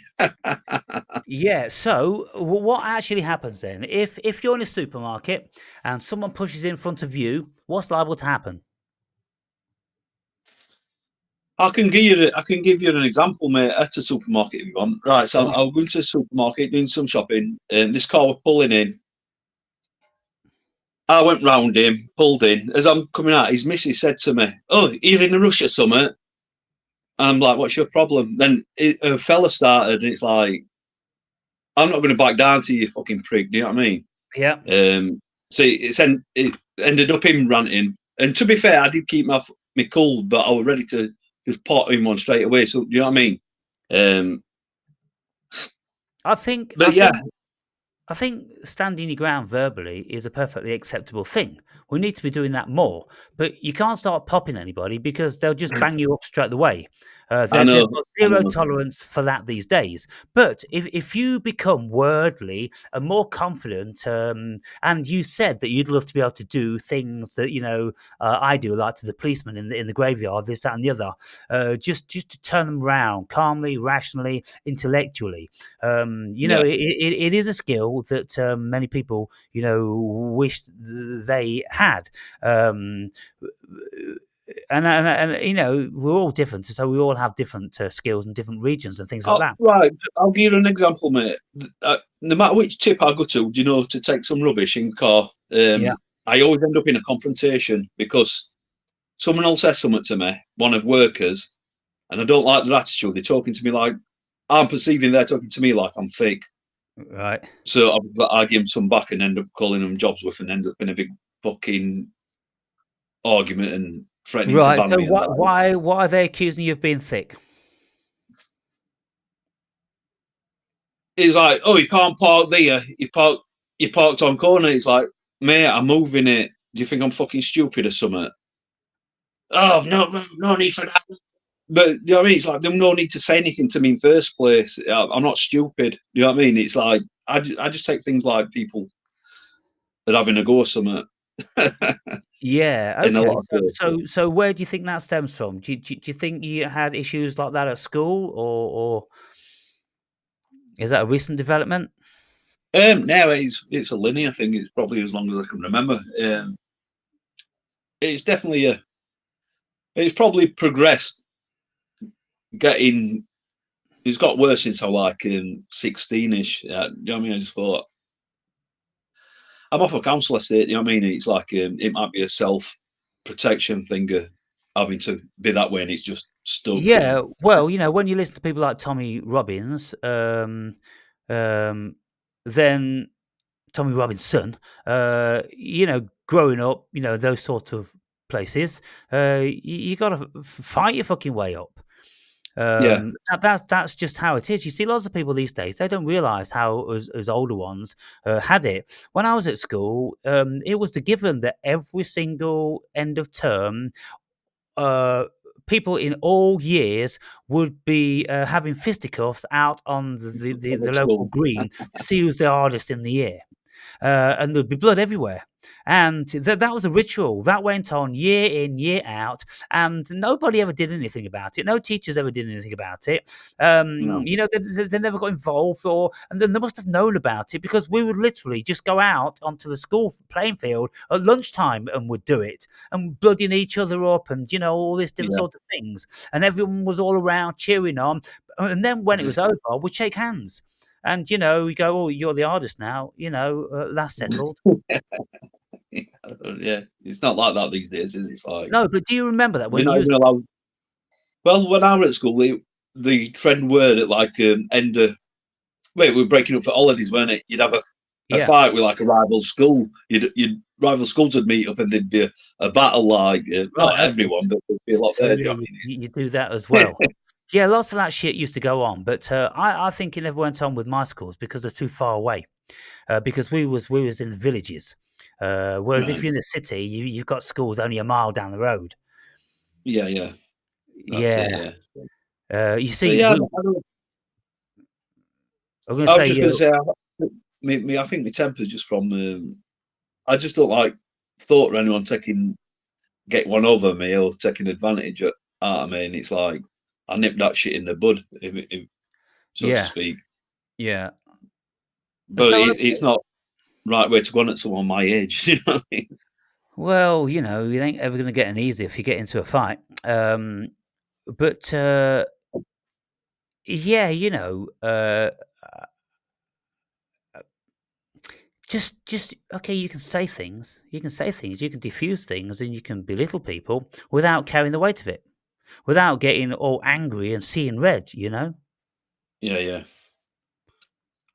Yeah. So what actually happens then? If you're in a supermarket and someone pushes in front of you, what's liable to happen? I can give you an example, mate, at a supermarket if you want. Right, so Right. I'll go into a supermarket doing some shopping, and this car was pulling in. I went round him, pulled in. As I'm coming out, his missus said to me, "Oh, you're in a rush or something?" And I'm like, "What's your problem?" Then a fella started, and it's like, "I'm not going to back down to you, fucking prick." Do you know what I mean? Yeah. So it ended up him ranting. And to be fair, I did keep my cool, but I was ready to just pot him one straight away. So you know what I mean? Um, I think. I but yeah, think. I think standing your ground verbally is a perfectly acceptable thing. We need to be doing that more, but you can't start popping anybody because they'll just bang you up straight away. I They've know, got I zero know. tolerance for that these days. But if you become wordly and more confident, and you said that you'd love to be able to do things that I do, like to the policeman in the graveyard, this, that, and the other, just to turn them around calmly, rationally, intellectually. Yeah. It is a skill that many people, wish they had. Um, and we're all different, so we all have different skills in different regions and things like Oh, that. right. I'll give you an example, mate. No matter which tip I go to, to take some rubbish in car, Yeah, I always end up in a confrontation because someone else says something to me, one of workers, and I don't like their attitude. They're talking to me like I'm perceiving they're talking to me like I'm fake. right, So I give them some back and end up calling them jobs with and end up in a big fucking argument and threatening to right. ban So me and that. why are they accusing you of being thick? He's like, "Oh, you can't park there. You parked on corner." It's like, "Mate, I'm moving it. Do you think I'm fucking stupid or something?" Oh, no need for that. But you know what I mean? It's like there's no need to say anything to me in first place. I'm not stupid. You know what I mean? It's like I just take things like people that having a go or something. Yeah. In a Okay. lot of So cases. so where do you think that stems from? Do you think you had issues like that at school, or is that a recent development? Now it's a linear thing. It's probably as long as I can remember. It's definitely it's probably progressed. Getting it's got worse since I was like 16ish. You know what I mean? I just thought I'm off a council estate. You know what I mean? It's like it might be a self protection thing of having to be that way, and it's just stuck. Yeah, well, when you listen to people like Tommy Robbins, um, then Tommy Robinson, growing up, those sort of places, you got to fight your fucking way up. Yeah, That's just how it is. You see, lots of people these days they don't realise how as older ones had it. When I was at school, it was the given that every single end of term uh, people in all years would be having fisticuffs out on the public local school. green to see who's the hardest in the year. And there'd be blood everywhere. And that was a ritual that went on year in, year out, and nobody ever did anything about it. No teachers ever did anything about it. No, They never got involved, and then they must have known about it because we would literally just go out onto the school playing field at lunchtime and would do it and bloodying each other up and all these different yeah, sort of things. And everyone was all around cheering on. And then when it was over, we'd shake hands. And, we go, "Oh, you're the artist now," last settled. yeah. It's not like that these days, is it? It's like No, but do you remember that you're when not you was even allowed. Well, when I was at school, the trend word at like end of wait, we were breaking up for holidays, weren't it? You'd have a yeah. fight with like a rival school. You'd rival schools would meet up and there'd be a battle like not Right, okay. everyone, but there'd be a lot So, there. Do yeah, you know you do that as what I well. Yeah, lots of that shit used to go on, but, I think it never went on with my schools because they're too far away, because we was in the villages, mean? whereas if Right. you're in the city, you've got schools only a mile down the road. Yeah, yeah. That's it. Yeah, Yeah. you But see, yeah, I'm gonna I was say, just going to say, I think my temper's just from. I just don't like thought of anyone get one over me or taking advantage out of me. And it's like I nip that shit in the bud, so to Yeah, speak. yeah. But So, it's not right way to go on at someone my age. You know what I mean? well, you know, it ain't ever gonna get any easier if you get into a fight. But yeah, you know, just okay. You can say things. You can diffuse things, and you can belittle people without carrying the weight of it, without getting all angry and seeing red. You know. Yeah, yeah.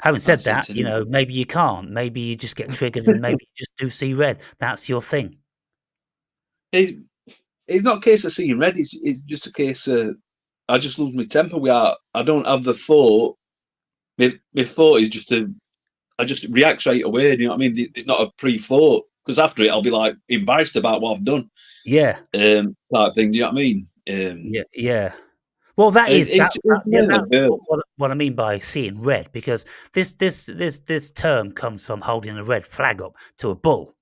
Having said That's that, it, you isn't know, maybe you can't. Maybe you just get triggered, and maybe you just do see red. That's your thing. it? It's not a case of seeing red. It's just a case of I just lose my temper. I don't have the thought. My thought is just to I just react straight away. You know what I mean? There's not a pre-thought because after it, I'll be like embarrassed about what I've done. Yeah, Type thing. Do you know what I mean? yeah, yeah. Well, that is It's yeah, mainly that's verbal. what I mean by seeing red, because this term comes from holding a red flag up to a bull.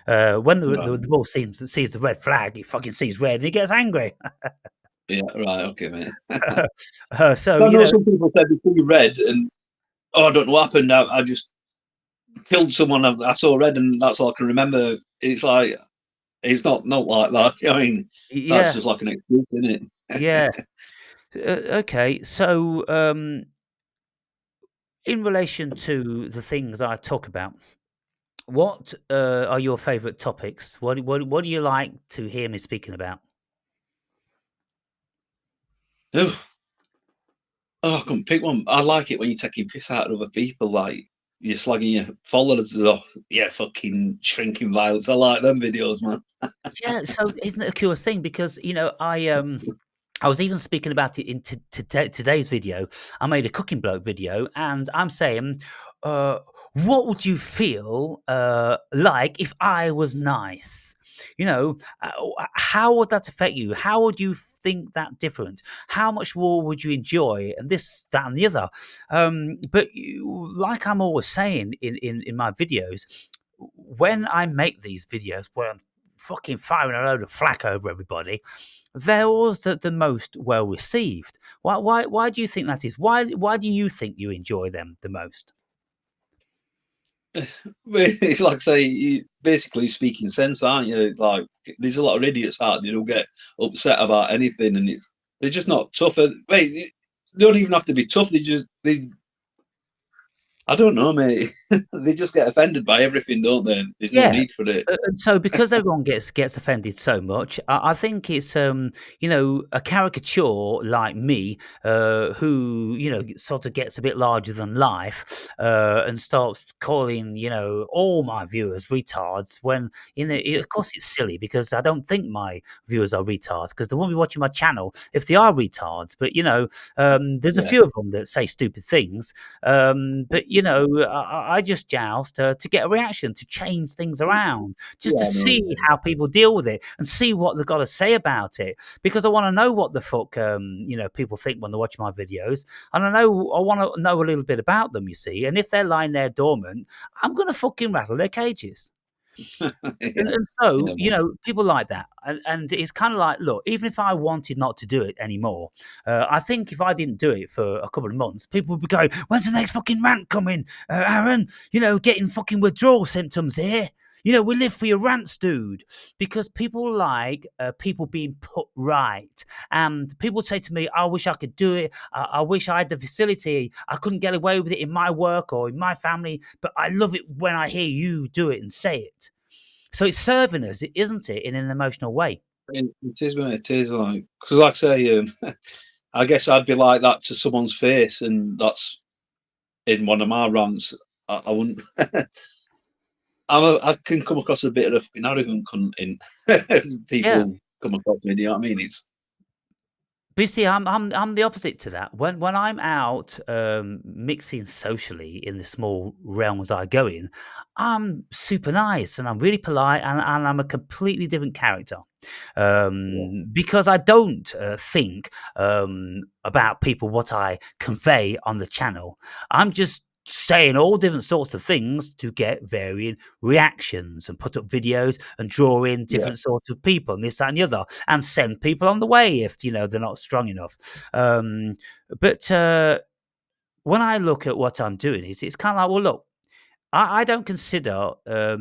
When Right. the bull sees the red flag, he fucking sees red and he gets angry. Yeah. Right. Okay, mate. So I you know know, some people said they see red and I don't know what happened. I just killed someone. I saw red and that's all I can remember. It's like it's not like that. I mean, that's yeah, just like an excuse, isn't it? yeah. Okay, so in relation to the things I talk about, what are your favourite topics? What do you like to hear me speaking about? Oh, I couldn't pick one. I like it when you're taking piss out of other people, like you're slagging your followers off. Yeah, fucking shrinking violence. I like them videos, man. Yeah, so isn't it a curious thing? Because you know, I was even speaking about it in today's video. I made a cooking bloke video, and I'm saying, uh, what would you feel like if I was nice? You know, how would that affect you? How would you think that different? How much more would you enjoy? And this, that, and the other. But like I'm always saying in my videos, when I make these videos where I'm fucking firing a load of flack over everybody, they're always the most well received. Why do you think that is? Why do you think you enjoy them the most? It's like say you basically speaking sense, aren't you? It's like there's a lot of idiots out there who get upset about anything, and they're just not tough. Wait, they don't even have to be tough. They I don't know, mate. They just get offended by everything, don't they? There's no Yeah. need for it. And so because everyone gets offended so much, I think it's you know, a caricature like me, who you know sort of gets a bit larger than life, and starts calling you know all my viewers retards when you know of course it's silly because I don't think my viewers are retards because they won't be watching my channel if they are retards. But you know, there's a Yeah, few of them that say stupid things, but you know, I just joust to get a reaction, to change things around, just to yeah, no, see how people deal with it and see what they've got to say about it. Because I want to know what the fuck you know people think when they watch my videos, and I want to know a little bit about them. You see, and if they're lying there dormant, I'm gonna fucking rattle their cages. yeah, And so, yeah, you man. know, people like that, and it's kind of like, look, even if I wanted not to do it anymore, I think if I didn't do it for a couple of months, people would be going, "When's the next fucking rant coming, Aaron? You know, getting fucking withdrawal symptoms here. You know, we live for your rants, dude." Because people like people being put right, and people say to me, "I wish I could do it. I wish I had the facility. I couldn't get away with it in my work or in my family, but I love it when I hear you do it and say it." So it's serving us, isn't it, in an emotional way? It is, man. It is like because, like I say, I guess I'd be like that to someone's face, and that's in one of my rants. I wouldn't. I can come across a bit of an arrogant cunt in Yeah. people come across me. Do you know what I mean? It's But you see, I'm the opposite to that. When I'm out mixing socially in the small realms I go in, I'm super nice and I'm really polite and I'm a completely different character. yeah, Because I don't think about people what I convey on the channel. I'm just saying all different sorts of things to get varying reactions and put up videos and draw in Yeah. different sorts of people and this, that, and the other, and send people on the way if, you know, they're not strong enough. But when I look at what I'm doing, it's kind of like, well, look, I don't consider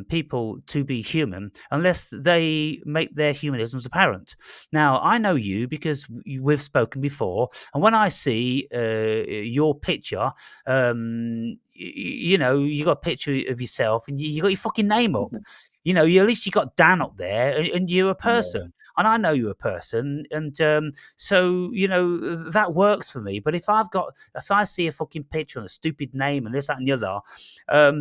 people to be human unless they make their humanisms apparent. Now, I know you because we've spoken before, and when I see your picture, you know, you got a picture of yourself and you got your fucking name up. You know, you, at least you got Dan up there, and you're a Yeah. person, and I know you're a person, and so you know that works for me. But if I see a fucking picture and a stupid name and this, that, and the other,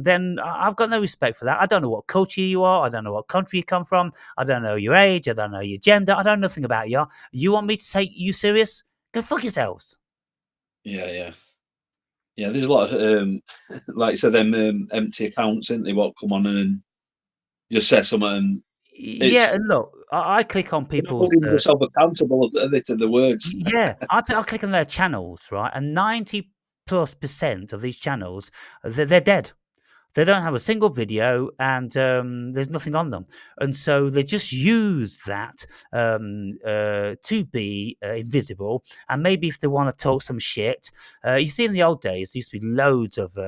then I've got no respect for that. I don't know what culture you are. I don't know what country you come from. I don't know your age. I don't know your gender. I don't know nothing about you. You want me to take you serious? Go fuck yourselves. Yeah, yeah. Yeah, there's a lot of like you said, them empty accounts, isn't they? What come on and just say something, and Yeah, it's and look, I click on they're not people's. holding themselves accountable, are they, to the words? Yeah, I click on their channels, right, and 90+% of these channels, they're dead. They don't have a single video, and there's nothing on them, and so they just use that to be invisible. And maybe if they want to talk some shit, you see, in the old days, there used to be loads of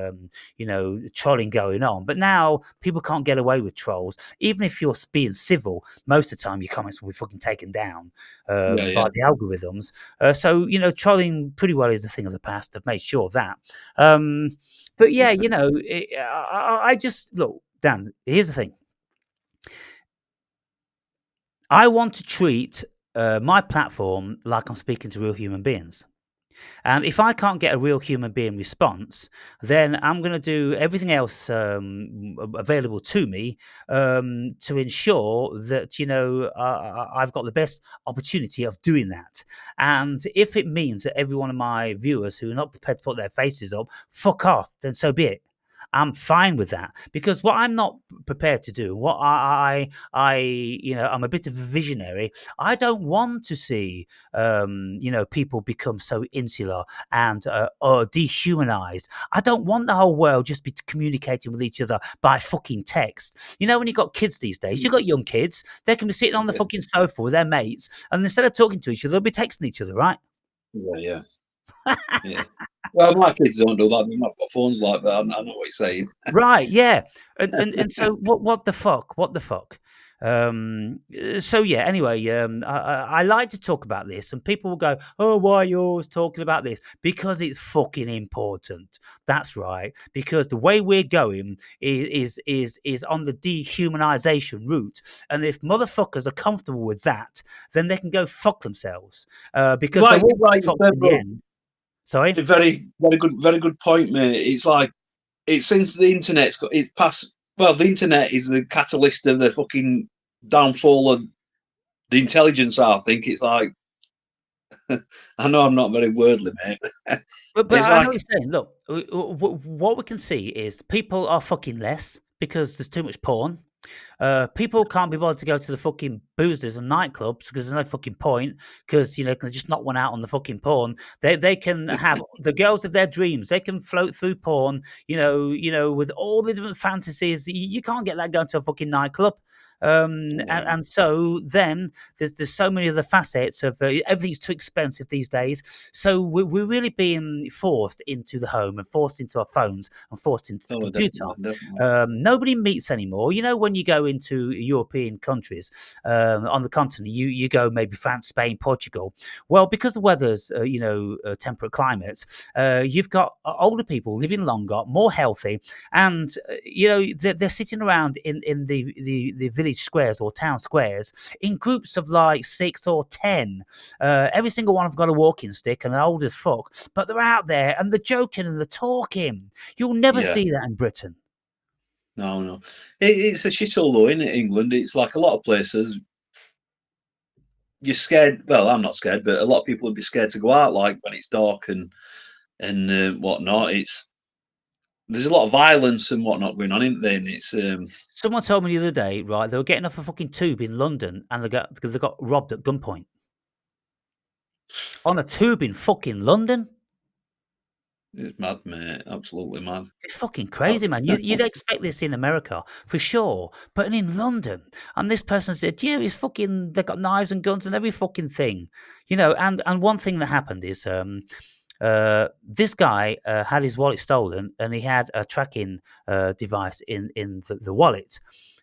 you know, trolling going on, but now people can't get away with trolls. Even if you're being civil, most of the time your comments will be fucking taken down Yeah, by yeah. the algorithms. So you know, trolling pretty well is a thing of the past. I've made sure of that. Um, but yeah, you know, I just look, Dan. Here's the thing. I want to treat my platform like I'm speaking to real human beings. And if I can't get a real human being response, then I'm going to do everything else available to me to ensure that, you know, I've got the best opportunity of doing that. And if it means that every one of my viewers who are not prepared to put their faces up, fuck off, then so be it. I'm fine with that, because what I'm not prepared to do, what you know, I'm a bit of a visionary. I don't want to see you know, people become so insular and or dehumanized. I don't want the whole world just be communicating with each other by fucking text. You know, when you've got kids these days, you've got young kids, they can be sitting on the Yeah, fucking sofa with their mates, and instead of talking to each other, they'll be texting each other, right? yeah, yeah. Yeah. Well, my kids don't do that. They've not got phones like that. I know what you're saying. Right, yeah. And so what the fuck? What the fuck? So yeah, anyway, I like to talk about this, and people will go, "Oh, why are you always talking about this?" Because it's fucking important. That's right. Because the way we're going is on the dehumanization route, and if motherfuckers are comfortable with that, then they can go fuck themselves. Because they'll all get Like you fucked said, in the bro, end. Sorry. a very good point, mate. It's like it's since the internet's got it's past. Well, the internet is the catalyst of the fucking downfall of the intelligence. I think it's like I know I'm not very wordly, mate. But It's I know like what you're saying. Look, what we can see is people are fucking less because there's too much porn. People can't be bothered to go to the fucking boozers and nightclubs because there's no fucking point. Because you know, can just knock one out on the fucking porn. They can have the girls of their dreams. They can float through porn. You know, with all the different fantasies. You can't get that going to a fucking nightclub. And so then there's so many other facets of everything's too expensive these days. So we're really being forced into the home and forced into our phones and forced into the oh, computer. definitely. Nobody meets anymore. You know, when you go into European countries on the continent, you go maybe France, Spain, Portugal. Well, because the weather's you know, temperate climates, you've got older people living longer, more healthy, and you know, they're sitting around in the village squares or town squares in groups of like 6 or 10. Every single one of them got a walking stick and they're old as fuck, but they're out there and they're joking and they're talking. You'll never Yeah. see that in Britain. No, no. It's a shithole though, in England. It's like a lot of places. You're scared. Well, I'm not scared, but a lot of people would be scared to go out, like when it's dark and whatnot. It's there's a lot of violence and whatnot going on, isn't there? And it's Someone told me the other day, right? They were getting off a fucking tube in London and they got robbed at gunpoint on a tube in fucking London. It's mad, mate. Absolutely mad. It's fucking crazy, man. You'd expect this in America for sure, but in London, and this person said, "Yeah, it's fucking. They got knives and guns and every fucking thing, you know." And one thing that happened is, this guy had his wallet stolen, and he had a tracking device in the wallet.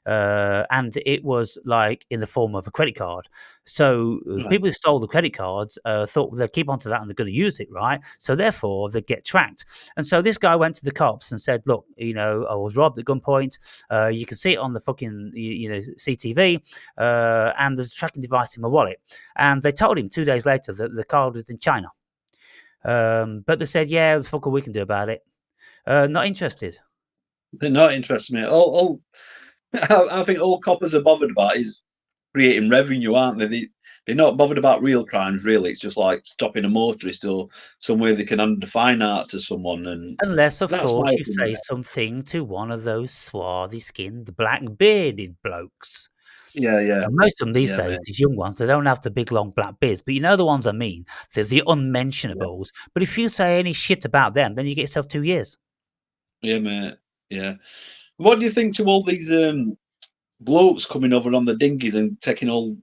And it was like in the form of a credit card. So the Right. people who stole the credit cards thought they'd keep onto that and they're going to use it, right? So therefore they'd get tracked. And so this guy went to the cops and said, "Look, you know, I was robbed at gunpoint. You can see it on the fucking, CTV, and there's a tracking device in my wallet." And they told him 2 days later that the card was in China. But they said, "Yeah, there's fuck all we can do about it. Not interested." They're not interested, mate. All I think all coppers are bothered about is creating revenue, aren't they? They're not bothered about real crimes, really. It's just like stopping a motorist or somewhere they can hand the fine arts to someone, and Unless, of that's my course, you opinion. say something to one of those swarthy-skinned, black-bearded blokes. Yeah, yeah, And most of them these yeah, days, mate. these young ones, they don't have the big, long black beards, but you know the ones I mean, the Yeah, unmentionables. But if you say any shit about them, then you get yourself 2 years. yeah, mate. Yeah. What do you think to all these blokes coming over on the dinghies and taking all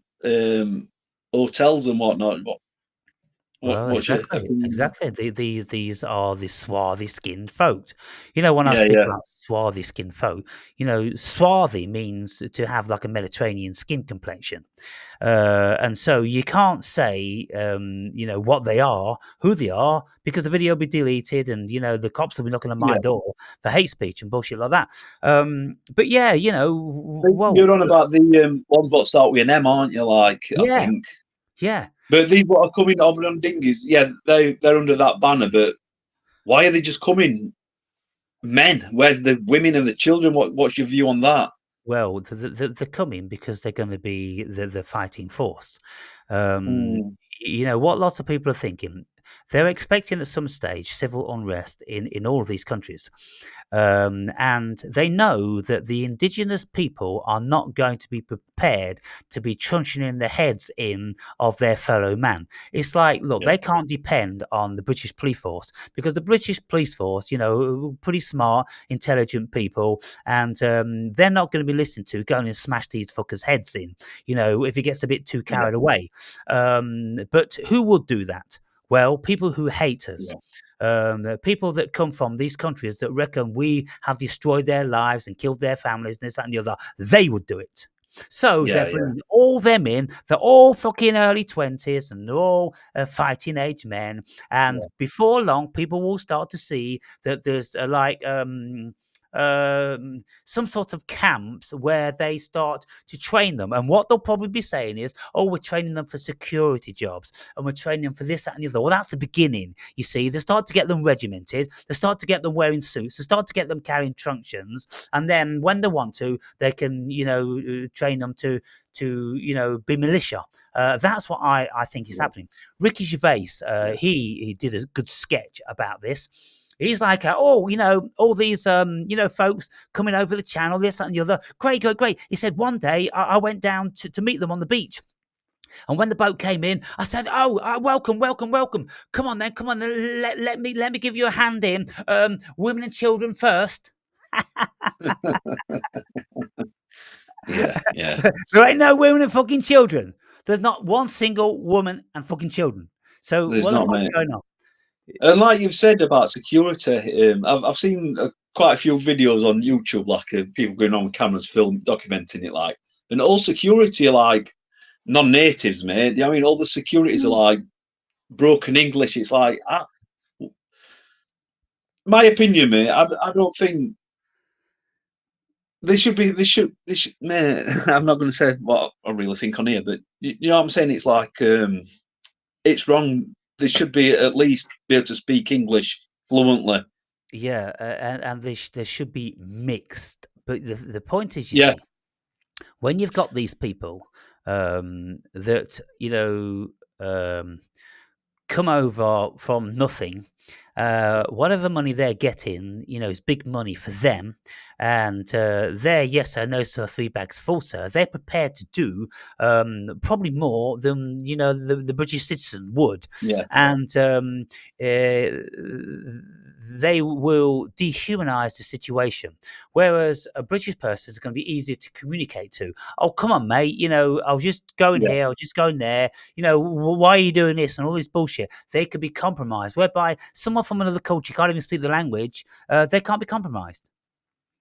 hotels and whatnot? Well, What's your exactly, opinion? exactly. These are the swarthy-skinned folk. You know, when I Yeah, speak yeah, about swarthy-skinned folk, you know, swarthy means to have like a Mediterranean skin complexion. And so you can't say, what they are, who they are, because the video will be deleted and, you know, the cops will be knocking on my yeah. door for hate speech and bullshit like that. But yeah, well, You're on about the ones that start with an M, aren't you? Like, I yeah, think. yeah. But these what are coming over on dinghies, yeah, they're under that banner. But why are they just coming men? Where's the women and the children? What's your view on that? Well, they're coming because they're going to be the fighting force. Um, Mm, you know what lots of people are thinking. They're expecting at some stage civil unrest in all of these countries, and they know that the indigenous people are not going to be prepared to be truncheon in the heads in of their fellow man. It's like, look, yeah, they can't depend on the British police force because the British police force, you know, pretty smart, intelligent people, and they're not going to be listened to going and smash these fuckers' heads in, you know, if he gets a bit too yeah, carried away. But who would do that? Well, people who hate us. yeah, The people that come from these countries that reckon we have destroyed their lives and killed their families and this, that, and the other, they would do it. So they're yeah, yeah, bringing all them in. They're all fucking early 20s and they're all fighting age men. And yeah, before long, people will start to see that there's some sort of camps where they start to train them. And what they'll probably be saying is, "Oh, we're training them for security jobs and we're training them for this, that, and the other." Well, that's the beginning. You see, they start to get them regimented, they start to get them wearing suits, they start to get them carrying truncheons. And then when they want to, they can, train them to be militia. That's what I think is yeah, happening. Ricky Gervais, yeah, he did a good sketch about this. He's like, all these, folks coming over the channel, this, that, and the other. Great, great, great. He said, one day I went down to meet them on the beach. And when the boat came in, I said, "Oh, welcome, welcome, welcome. Come on then, come on. Let me give you a hand in. Women and children first." yeah, yeah. There ain't no women and fucking children. There's not one single woman and fucking children. So There's what the not, fuck's mate. going on? And like you've said about security, I've seen quite a few videos on YouTube, like people going on with cameras, film, documenting it, like, and all security are like non-natives, mate. I mean, all the securities are like broken English. It's like, my opinion, mate. I don't think they should be. They should. Mate, I'm not going to say what I really think on here, but you know what I'm saying. It's like it's wrong. They should be at least be able to speak English fluently. Yeah, and they should be mixed. But the point is, you Yeah, see, when you've got these people that come over from nothing, whatever money they're getting, is big money for them. and they're yes sir, no sir, 3 bags full sir. They're prepared to do probably more than the British citizen would, Yeah. and they will dehumanize the situation. Whereas a British person is going to be easier to communicate to. Oh, come on, mate. I was just going Yeah. here, I was just going there. Why are you doing this and all this bullshit? They could be compromised, whereby someone from another culture can't even speak the language. They can't be compromised.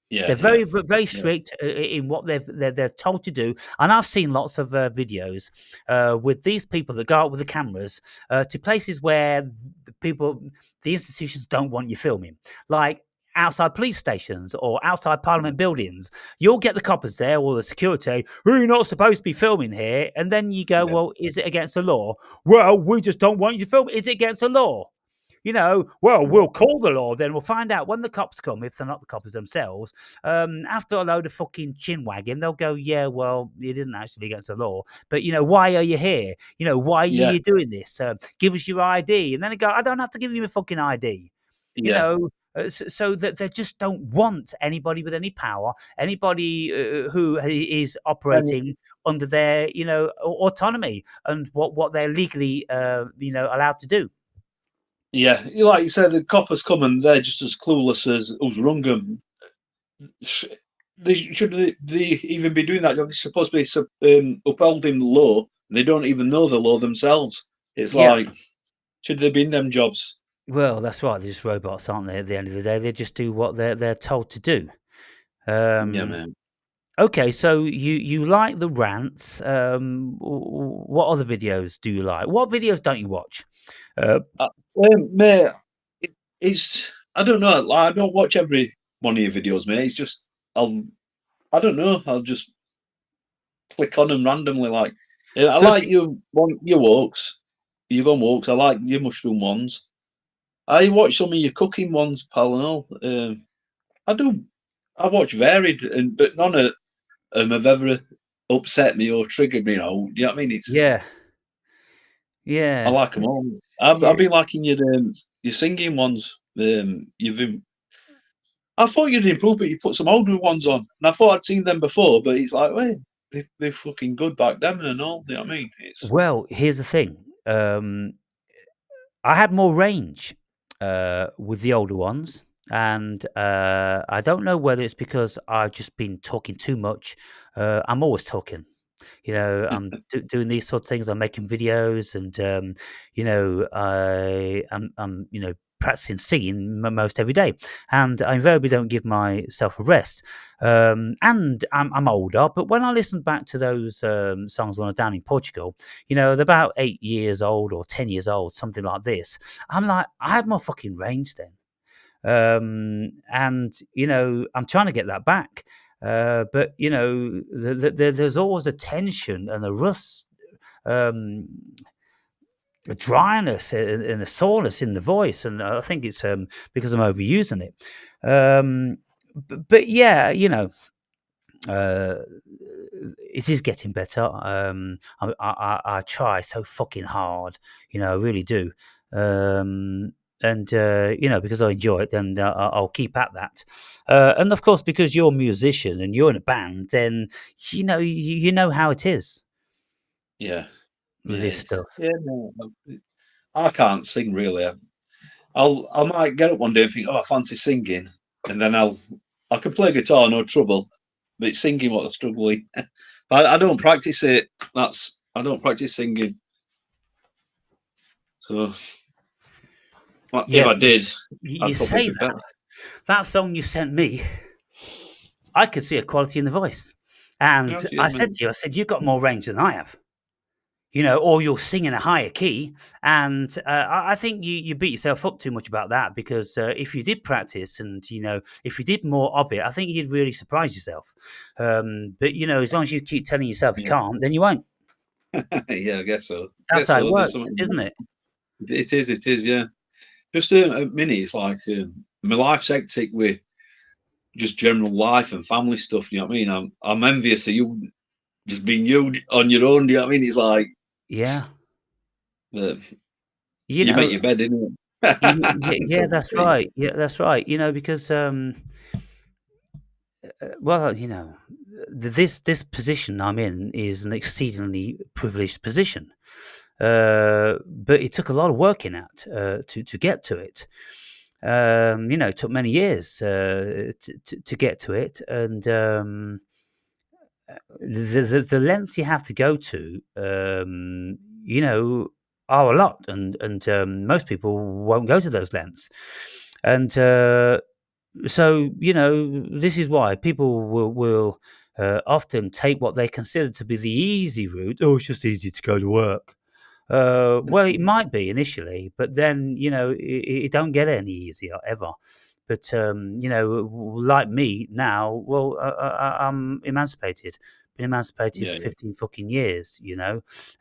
Yeah. They're Yeah. very Yeah. strict in what they're told to do, and I've seen lots of videos with these people that go out with the cameras to places where the institutions don't want you filming, like outside police stations or outside Parliament buildings. You'll get the coppers there or the security. You're not supposed to be filming here, and then you go, Yeah. "Well, is it against the law?" Well, we just don't want you to film. Is it against the law? Well, Yeah. we'll call the law, then we'll find out when the cops come, if they're not the cops themselves. After a load of fucking chin wagging, they'll go, yeah, well, it isn't actually against the law. But, why are you here? Why are Yeah. you doing this? Give us your ID. And then they go, I don't have to give you my fucking ID. Yeah. So that they just don't want anybody with any power, anybody who is And operating under their, autonomy and what they're legally, allowed to do. yeah, like you said, the coppers come and they're just as clueless as who's rung them. They even be doing that? They're supposed to be upholding the law. They don't even know the law themselves. It's Yeah. like, should they be in them jobs? Well, that's right. They're just robots, aren't they? At the end of the day, they just do what they're told to do. Yeah, Um, man. okay, so you like the rants. What other videos do you like? What videos don't you watch? Uh, Mate, it's I don't know. Like, I don't watch every one of your videos, mate. It's just I don't know. I'll just click on them randomly. Like, I so like your walks. You go on walks. I like your mushroom ones. I watch some of your cooking ones, pal, and all. I do. I watch varied, but none of them have ever upset me or triggered me. You know what I mean? yeah, I yeah, like them all. I've yeah. been liking your singing ones. I thought you'd improve, but you put some older ones on, and I thought I'd seen them before, but it's like, wait, they're fucking good back then and all. You know what I mean? It's Well, here's the thing. I had more range with the older ones, and I don't know whether it's because I've just been talking too much. I'm always talking. I'm doing these sort of things. I'm making videos, and I'm practicing singing most every day, and I invariably don't give myself a rest. And I'm older, but when I listened back to those songs when I was down in Portugal, they're about 8 years old or 10 years old, something like this. I'm like, I had more fucking range then. And I'm trying to get that back. But there's always a tension and a rust, um, a dryness and a soreness in the voice, and I think it's because I'm overusing it. But yeah, uh, it is getting better. I try so fucking hard, I really do. And because I enjoy it, then I'll keep at that. And of course, because you're a musician and you're in a band, then you know how it is yeah, with yeah, this stuff. yeah. No, I can't sing really. I might get up one day and think, oh, I fancy singing, and then I can play guitar no trouble, but it's singing what I struggle with. I don't practice it. I don't practice singing. So if Yeah, I but you, did, you I'd probably say be that better. that song you sent me, I could see a quality in the voice, and Yeah, I cheers, said mate. to you, I said you've got more range than I have. Or you'll sing in a higher key. And I think you beat yourself up too much about that, because if you did practice and, if you did more of it, I think you'd really surprise yourself. But, as long as you keep telling yourself you Yeah, can't, then you won't. yeah, I guess so. That's Guess how it so. There's works, something. isn't it? It is. It is. Yeah. Just a mini. It's like my life's hectic with just general life and family stuff. You know what I mean? I'm envious of you just being you on your own. Do you know what I mean? It's like Yeah. uh, You you make know, your bed, innit? yeah, So to that's speak. right. Yeah, that's right. Because Well, this position I'm in is an exceedingly privileged position, but it took a lot of working at to get to it. It took many years to get to it, and the lengths you have to go to, are a lot, and most people won't go to those lengths, and so this is why people will often take what they consider to be the easy route. Oh, it's just easy to go to work. Well, it might be initially, but then it don't get any easier ever. But like me now, well, I'm emancipated. Been emancipated Yeah, for yeah, 15 fucking years,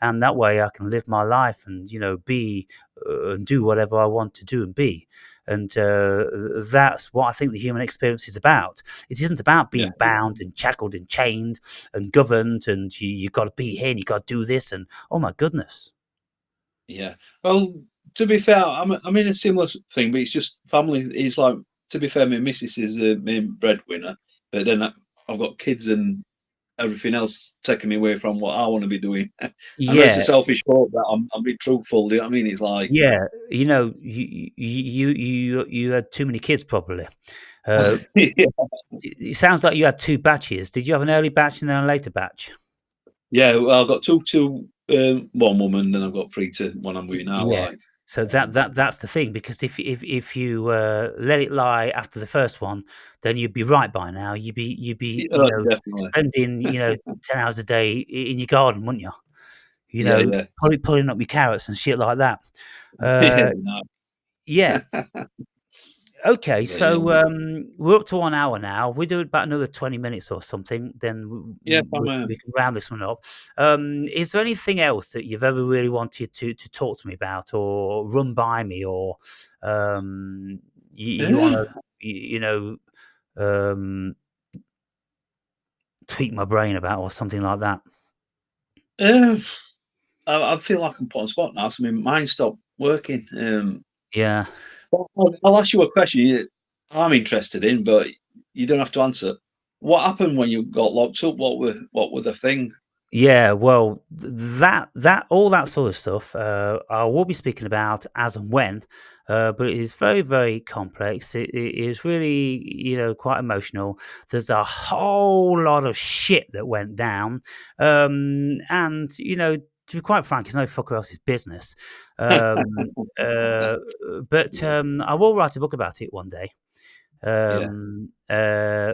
and that way I can live my life and be and do whatever I want to do and be. And that's what I think the human experience is about. It isn't about yeah, being bound and shackled and chained and governed, and you've got to be here and you've got to do this. And oh my goodness. yeah. Well, to be fair, I'm in a similar thing, but it's just family. It's like, to be fair, my missus is the main breadwinner, but then I've got kids and everything else taking me away from what I want to be doing. I know it's a Yeah, selfish thought, but I'm being truthful. Do you know what I mean? It's like, yeah. You had too many kids, probably. Uh, yeah, it sounds like you had two batches. Did you have an early batch and then a later batch? yeah. Well, I've got two, one woman, then I've got three to one I'm with now. Yeah. Like, So that's the thing, because if you let it lie after the first one, then you'd be right by now. You'd be definitely. spending 10 hours a day in your garden, wouldn't you? Yeah, yeah, Probably pulling up your carrots and shit like that. yeah. Uh, No, yeah. Okay, but yeah, so we're up to 1 hour now. We do about another 20 minutes or something, then yeah. we can round this one up. Is there anything else that you've ever really wanted to talk to me about, or run by me, or you want Uh, to, um, tweak my brain about, or something like that? uh, I feel like I'm put on spot now. So my mind stopped working. Yeah. I'll ask you a question I'm interested in, but you don't have to answer. What happened when you got locked up? What were the thing? Yeah, well, that all that sort of stuff, I will be speaking about as and when, but it is very, very complex. It is really, quite emotional. There's a whole lot of shit that went down, and to be quite frank, it's no fucker else's business. Um, uh, but I will write a book about it one day. Yeah. Um, uh,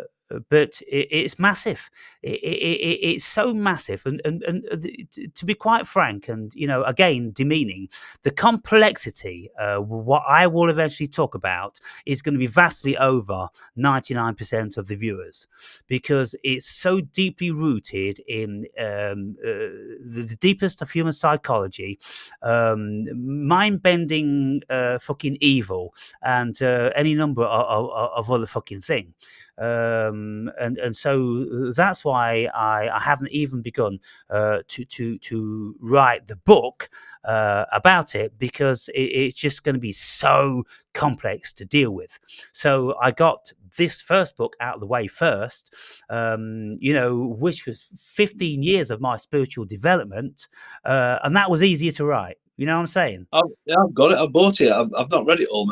but it's massive. It's so massive, and to be quite frank, and again, demeaning, the complexity. What I will eventually talk about is going to be vastly over 99% of the viewers, because it's so deeply rooted in the deepest of human psychology, mind-bending, fucking evil, and any number of other fucking thing. And so that's why I haven't even begun to write the book about it, because it's just going to be so complex to deal with. So I got this first book out of the way first, which was 15 years of my spiritual development, and that was easier to write. You know what I'm saying? Yeah, I've got it. I bought it. I've not read it all.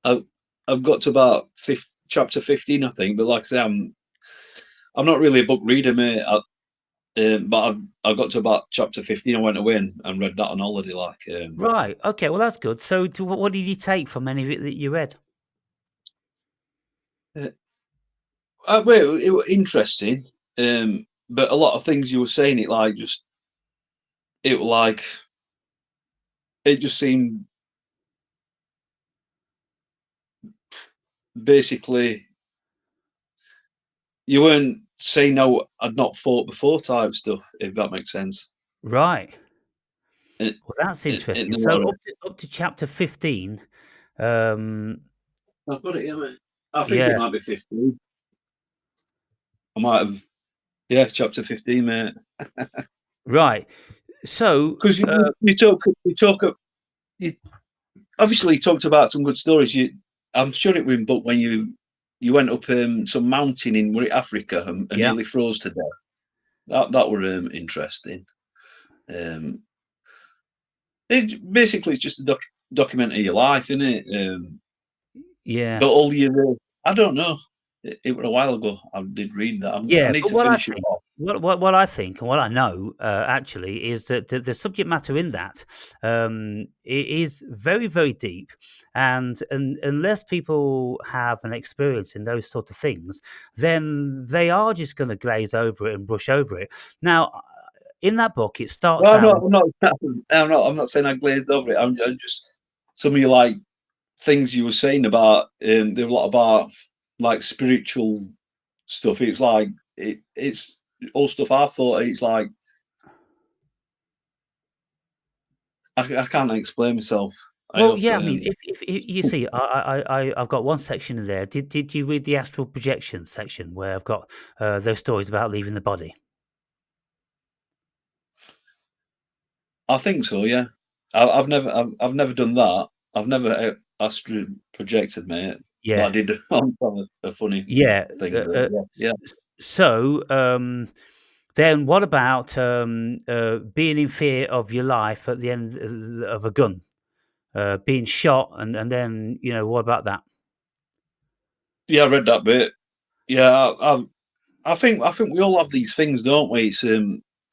I've I've got to about chapter 15, I think. But like I say, I'm not really a book reader, mate. But I've got to about chapter 15. I went away and read that on holiday. Like, Right. Okay. Well, that's good. So, what did you take from any of it that you read? uh, well, it was interesting. But a lot of things you were saying, it like it just seemed basically you weren't saying no, I'd not fought before type stuff, if that makes sense. Right. In, Well, that's in interesting. the So, water. up to chapter 15. Um. I've got it here, mate. I think it Yeah. might be 15. I might have, yeah, chapter 15, mate. Right. So, Because you obviously you talked about some good stories. I'm sure it was in book when you you went up some mountain in Africa and Yeah, nearly froze to death. That were interesting. Basically it's just a document of your life, isn't it? yeah. But all your, I don't know. It was a while ago. I did read that. I Yeah, need but to what I finish it think, off. what I think, and what I know actually is that the subject matter in that it is very very deep, and unless people have an experience in those sort of things, then they are just going to glaze over it and brush over it. Now, in that book, it starts Well, out. I'm not saying I glazed over it. I'm just some of your like things you were saying about there were a lot about like spiritual stuff. It's like it's all stuff I thought. It's like I can't explain myself. I Well, hope. yeah, I mean, if you see, I've got one section in there. Did you read the astral projection section where I've got those stories about leaving the body? I think so. Yeah, I've never done that. I've never astral projected, mate. But I Yeah, did on a funny yeah. thing. But yeah, yeah. So, then what about being in fear of your life at the end of a gun, being shot, and then what about that? Yeah, I read that bit. Yeah, I think we all have these things, don't we?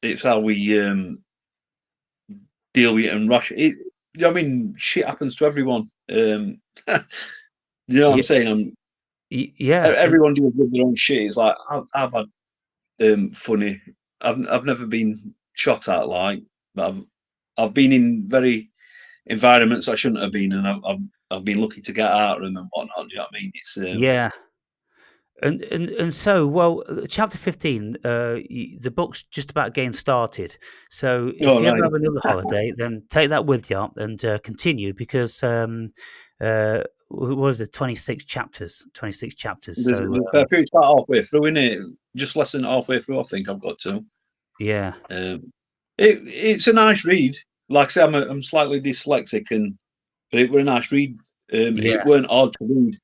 It's how we deal with it and rush it. I mean, shit happens to everyone. You know what I'm Yeah, saying? yeah, Everyone deals with their own shit. It's like I've had funny. I've never been shot at, like, but I've been in very environments I shouldn't have been, and I've been lucky to get out of them and whatnot. You know what I mean? It's yeah. And so, well, chapter 15, the book's just about getting started. So if all you ever right. have another holiday, then take that with you and continue because what is it, 26 chapters, 26 chapters. So There's a fair few start halfway through, innit? Just less than halfway through, I think I've got to. yeah, It's a nice read. Like I say, I'm slightly dyslexic, but it were a nice read. It yeah, weren't hard to read.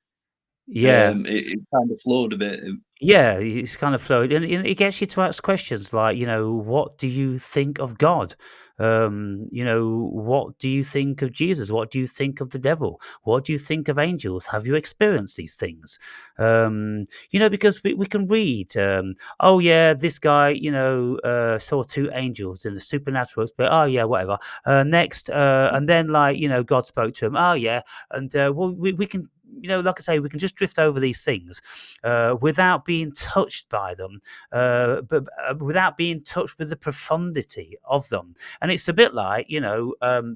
yeah. It kind of flowed a bit. Yeah, it's kind of flowed, and it gets you to ask questions like, what do you think of God? What do you think of Jesus? What do you think of the devil? What do you think of angels? Have you experienced these things? Because we can read, oh yeah, this guy, saw two angels in the supernatural, but oh yeah, whatever. Next, and then like, God spoke to him. Oh yeah, and well, we can. Like I say, we can just drift over these things without being touched by them, but without being touched with the profundity of them. And it's a bit like,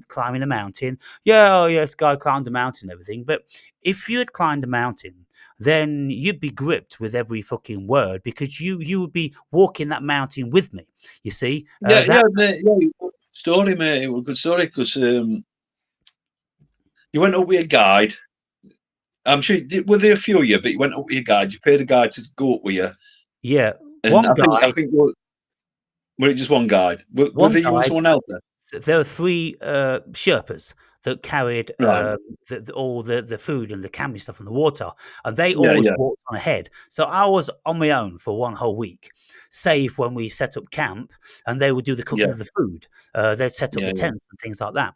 climbing a mountain. Yeah, oh, yes, guy climbed a mountain and everything. But if you had climbed a mountain, then you'd be gripped with every fucking word because you would be walking that mountain with me. You see, Yeah, that yeah, mate, yeah. Story, mate. It was a good story because you went up with a guide. I'm sure were there a few of you, but you went up with a guide. You paid a guide to go up with you, yeah, and one I guide, think were it just one guide? Were one there you and guide. someone else there? There were three Sherpas that carried Right. all the food and the camping stuff and the water, and they Yeah, always yeah, walked on ahead. So I was on my own for one whole week, save when we set up camp, and they would do the cooking yeah, of the food. They'd set up yeah, the yeah. tents and things like that.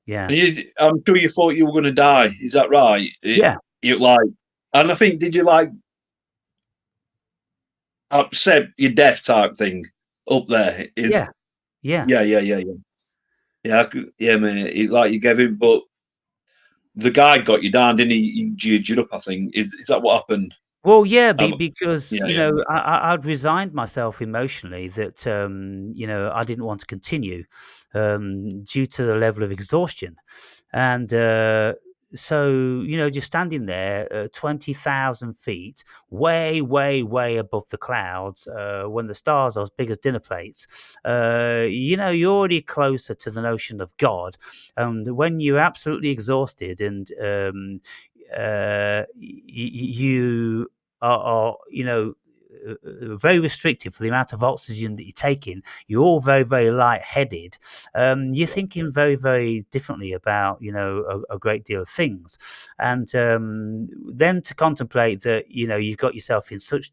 Yeah, And I'm sure you thought you were going to die. Is that right? yeah, You like, and I think did you like upset your death type thing up there? Is yeah, yeah. yeah, yeah, yeah, yeah, yeah, yeah, man. Like you gave him, but the guy got you down, didn't he? He geared you up. I think is that what happened? Well, yeah, Um, because yeah, yeah, I'd resigned myself emotionally that I didn't want to continue due to the level of exhaustion, and so just standing there, 20,000 feet, way, way, way above the clouds, when the stars are as big as dinner plates. You're already closer to the notion of God, and when you're absolutely exhausted and you are, very restricted for the amount of oxygen that you're taking. You're all very, very light-headed. You're thinking very, very differently about, a great deal of things. And then to contemplate that, you've got yourself in such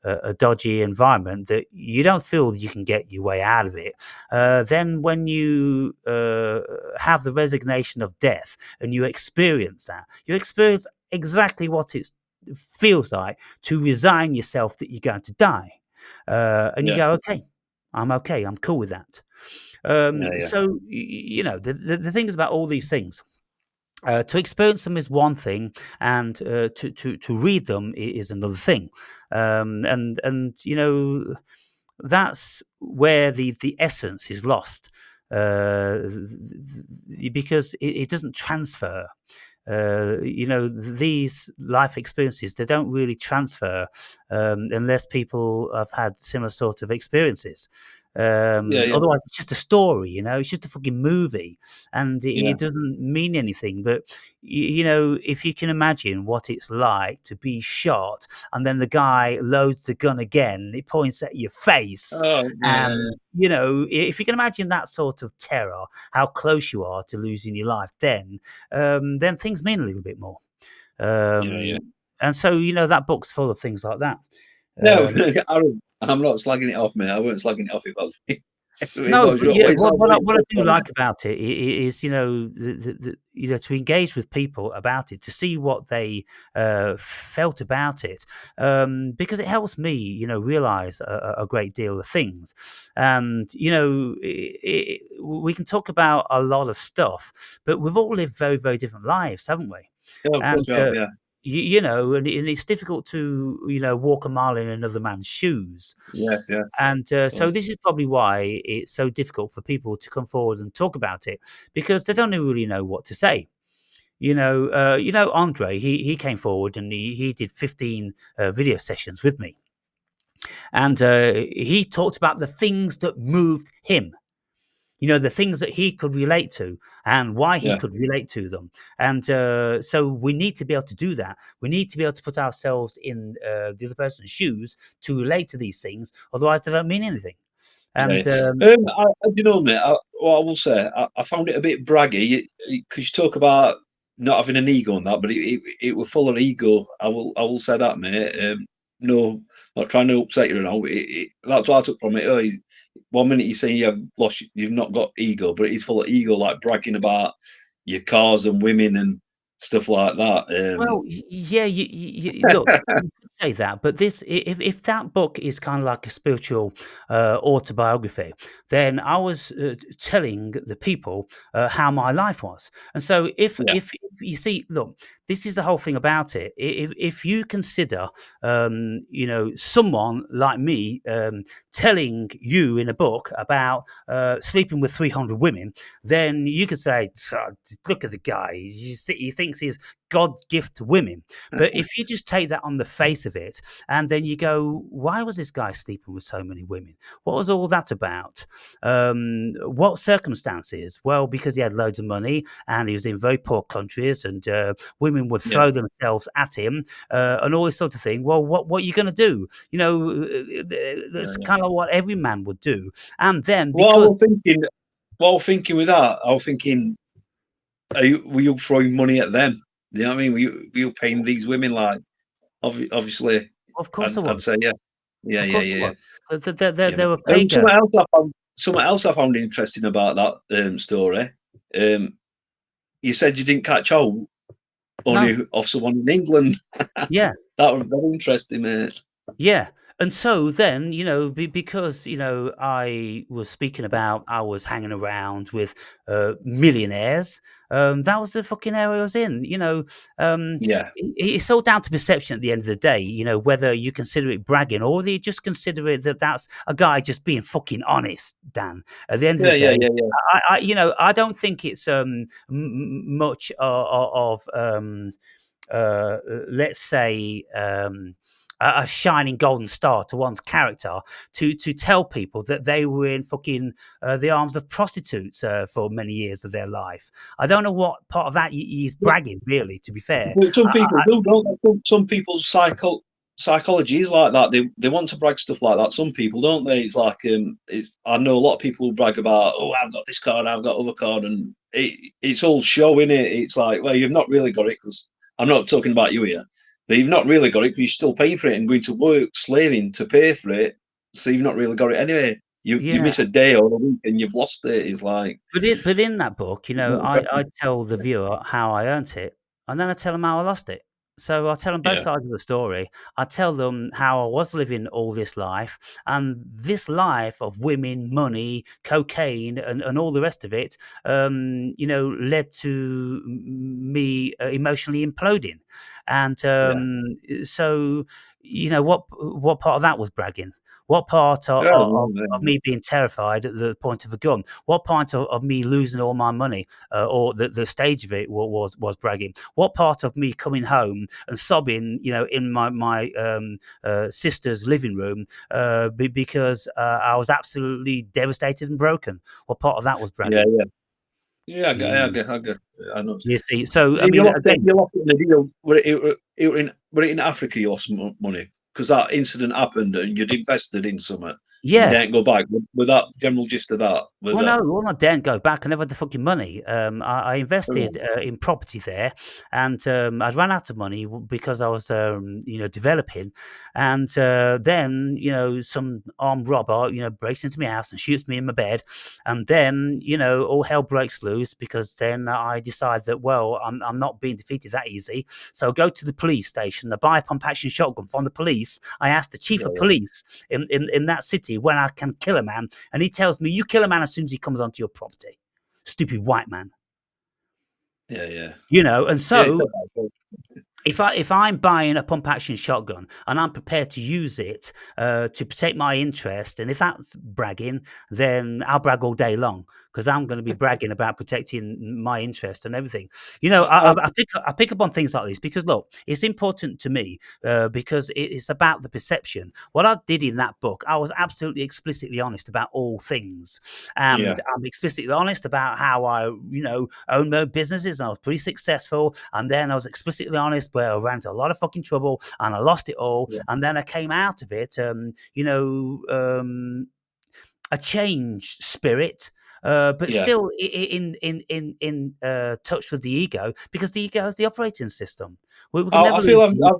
a dodgy environment that you don't feel that you can get your way out of it. Then when you have the resignation of death and you experience that, you experience exactly what it feels like to resign yourself that you're going to die. And you Yeah. go, okay, I'm cool with that. Yeah. So, the things about all these things. To experience them is one thing, and to read them is another thing, and that's where the essence is lost, because it doesn't transfer. These life experiences, they don't really transfer unless people have had similar sort of experiences. Yeah. Otherwise, it's just a story. It's just a fucking movie, and Yeah. it doesn't mean anything. But if you can imagine what it's like to be shot, and then the guy loads the gun again, it points at your face, Oh, yeah. and if you can imagine that sort of terror, how close you are to losing your life, then things mean a little bit more. Yeah. And so, that book's full of things like that. No, Um, I'm not slagging it off, mate. I weren't slagging it off if I was if it no, was but your yeah, what it's like what what I you do on it. like about it is, to engage with people about it, to see what they felt about it, because it helps me, realize a great deal of things. And, we can talk about a lot of stuff, but we've all lived very, very different lives, haven't we? Yeah, of course And you have, yeah. and it's difficult to walk a mile in another man's shoes. Yes. And Of so course. this is probably why it's so difficult for people to come forward and talk about it, because they don't really know what to say. Andre, he came forward and he did 15 video sessions with me, and he talked about the things that moved him. The things that he could relate to and why he Yeah. could relate to them. And so we need to be able to do that. We need to be able to put ourselves in the other person's shoes to relate to these things. Otherwise, they don't mean anything. Yeah. And You know, mate, what I will say, I found it a bit braggy because you talk about not having an ego and that, but it was full of ego. I will say that, mate. No, not trying to upset you, that's what I took from it. Oh, 1 minute you're saying you've not got ego, but it's full of ego, like bragging about your cars and women and stuff like that. well, yeah, look, you could say that, but if that book is kind of like a spiritual autobiography, then I was telling the people how my life was. And so Yeah, if you see, look, this is the whole thing about it. If you consider, someone like me telling you in a book about sleeping with 300 women, then you could say, look at the guy. He thinks he's God gift to women. But if you just take that on the face of it, and then you go, why was this guy sleeping with so many women? What was all that about? What circumstances? Well, because he had loads of money and he was in very poor countries, and women would yeah, throw themselves at him, and all this sort of thing. Well, what are you going to do? That's yeah. kind of what every man would do. And then What I because was thinking, with that, I was thinking, were you throwing money at them? You know what I mean? Were you paying these women like? Obviously, of course I I'd was, say yeah, yeah, of yeah, course I yeah, was. They yeah. they were paid. Something else I found interesting about that story. Um, you said you didn't catch hold No, only of someone in England. yeah. That was very interesting, mate. Yeah. And so then, because, I was speaking about I was hanging around with millionaires, that was the fucking area I was in. Yeah, It's all down to perception at the end of the day, whether you consider it bragging or whether you just consider it that that's a guy just being fucking honest, Dan. At the end of yeah, the yeah, day, yeah, yeah. I don't think it's much of uh, let's say, a shining golden star to one's character to tell people that they were in fucking the arms of prostitutes for many years of their life. I don't know what part of that he's But, bragging, really. To be fair, but some people do, don't they? Some people psychology is like that. They want to brag stuff like that. Some people don't they? It's like I know a lot of people who brag about, oh, I've got this card, I've got other card, and it's all show in it. It's like, well, you've not really got it because I'm not talking about you here, but you've not really got it because you're still paying for it and going to work slaving to pay for it. So you've not really got it anyway. You Yeah. miss a day or a week and you've lost it. It's like, But in that book, it's not I impressive. tell the viewer how I earned it, and then I tell them how I lost it. So I tell them both Yeah, sides of the story. I tell them how I was living all this life, and this life of women, money, cocaine, and all the rest of it, led to me emotionally imploding. And yeah. so, what part of that was bragging? What part Yeah, yeah, of yeah. me being terrified at the point of a gun? What part of me losing all my money, or the stage of it was bragging? What part of me coming home and sobbing, in my sister's living room, because I was absolutely devastated and broken? What part of that was Yeah, bragging? yeah. Yeah, Mm. I guess, I know. You see, so I You mean, lost it. again, You lost it in the deal. Were it in Africa? You lost money because that incident happened, and you'd invested in something, and you yeah. didn't go back. With that general gist of that, with Well, that. no, well, I daren't go back. I never had the fucking money. I Oh, invested in property there, and I'd run out of money because I was, developing. And then, some armed robber, breaks into my house and shoots me in my bed. And then, all hell breaks loose because then I decide that, well, I'm not being defeated that easy. So I go to the police station. I buy a pump action shotgun from the police. I ask the chief yeah, of police in that city when I can kill a man, and he tells me, "You kill a man as soon as he comes onto your property." Stupid white man. yeah, yeah, And yeah. It's so okay. if I'm buying a pump action shotgun and I'm prepared to use it to protect my interest, and if that's bragging, then I'll brag all day long because I'm going to be bragging about protecting my interest and everything. I pick up on things like this because look, it's important to me because it's about the perception. What I did in that book, I was absolutely explicitly honest about all things, and Yeah, I'm explicitly honest about how I, owned my own businesses and I was pretty successful, and then I was explicitly honest where I ran into a lot of fucking trouble and I lost it all. yeah, And then I came out of it, a changed spirit. But yeah. still in touch with the ego, because the ego is the operating system. We can I never feel lose.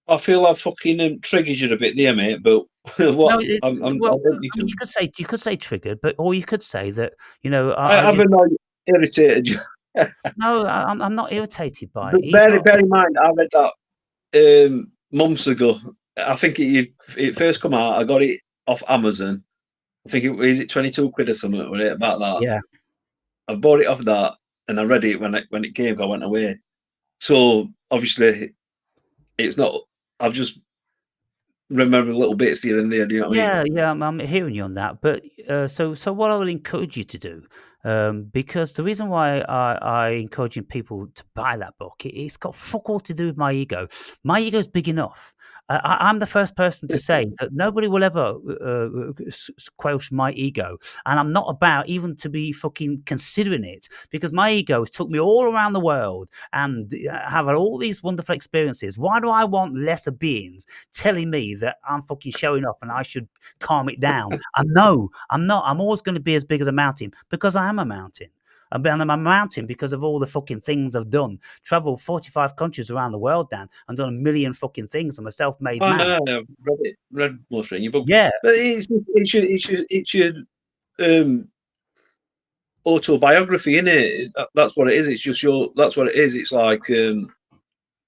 I feel I've fucking triggered you a bit there, mate. But No, what I well, don't need I mean, to. you could say triggered, but or you could say that I I've did. annoyed, irritated you. No, I'm not irritated by it. But He's not. bear in mind, I read that months ago. I think it first come out. I got it off Amazon. I think it 22 quid or something with it about that. Yeah. I bought it off that and I read it when it came. I went away. So obviously it's not. I've just remembered little bits here and there. Do you know what I mean? Yeah, yeah, I'm hearing you on that. But so what I will encourage you to do, because the reason why I encouraging people to buy that book, it's got fuck all to do with my ego. My ego's big enough. I'm the first person to say that nobody will ever squelch my ego, and I'm not about even to be fucking considering it because my ego has took me all around the world and have had all these wonderful experiences. Why do I want lesser beings telling me that I'm fucking showing up and I should calm it down? No, I'm not. I'm always going to be as big as a mountain because I am a mountain. And I'm a mountain because of all the fucking things I've done. Traveled 45 countries around the world, Dan, and done a million fucking things. I'm a self-made Oh man. no, I've read most of your book, Yeah, but it's your um, autobiography, isn't it? That's what it is. It's just your. That's what it is. It's like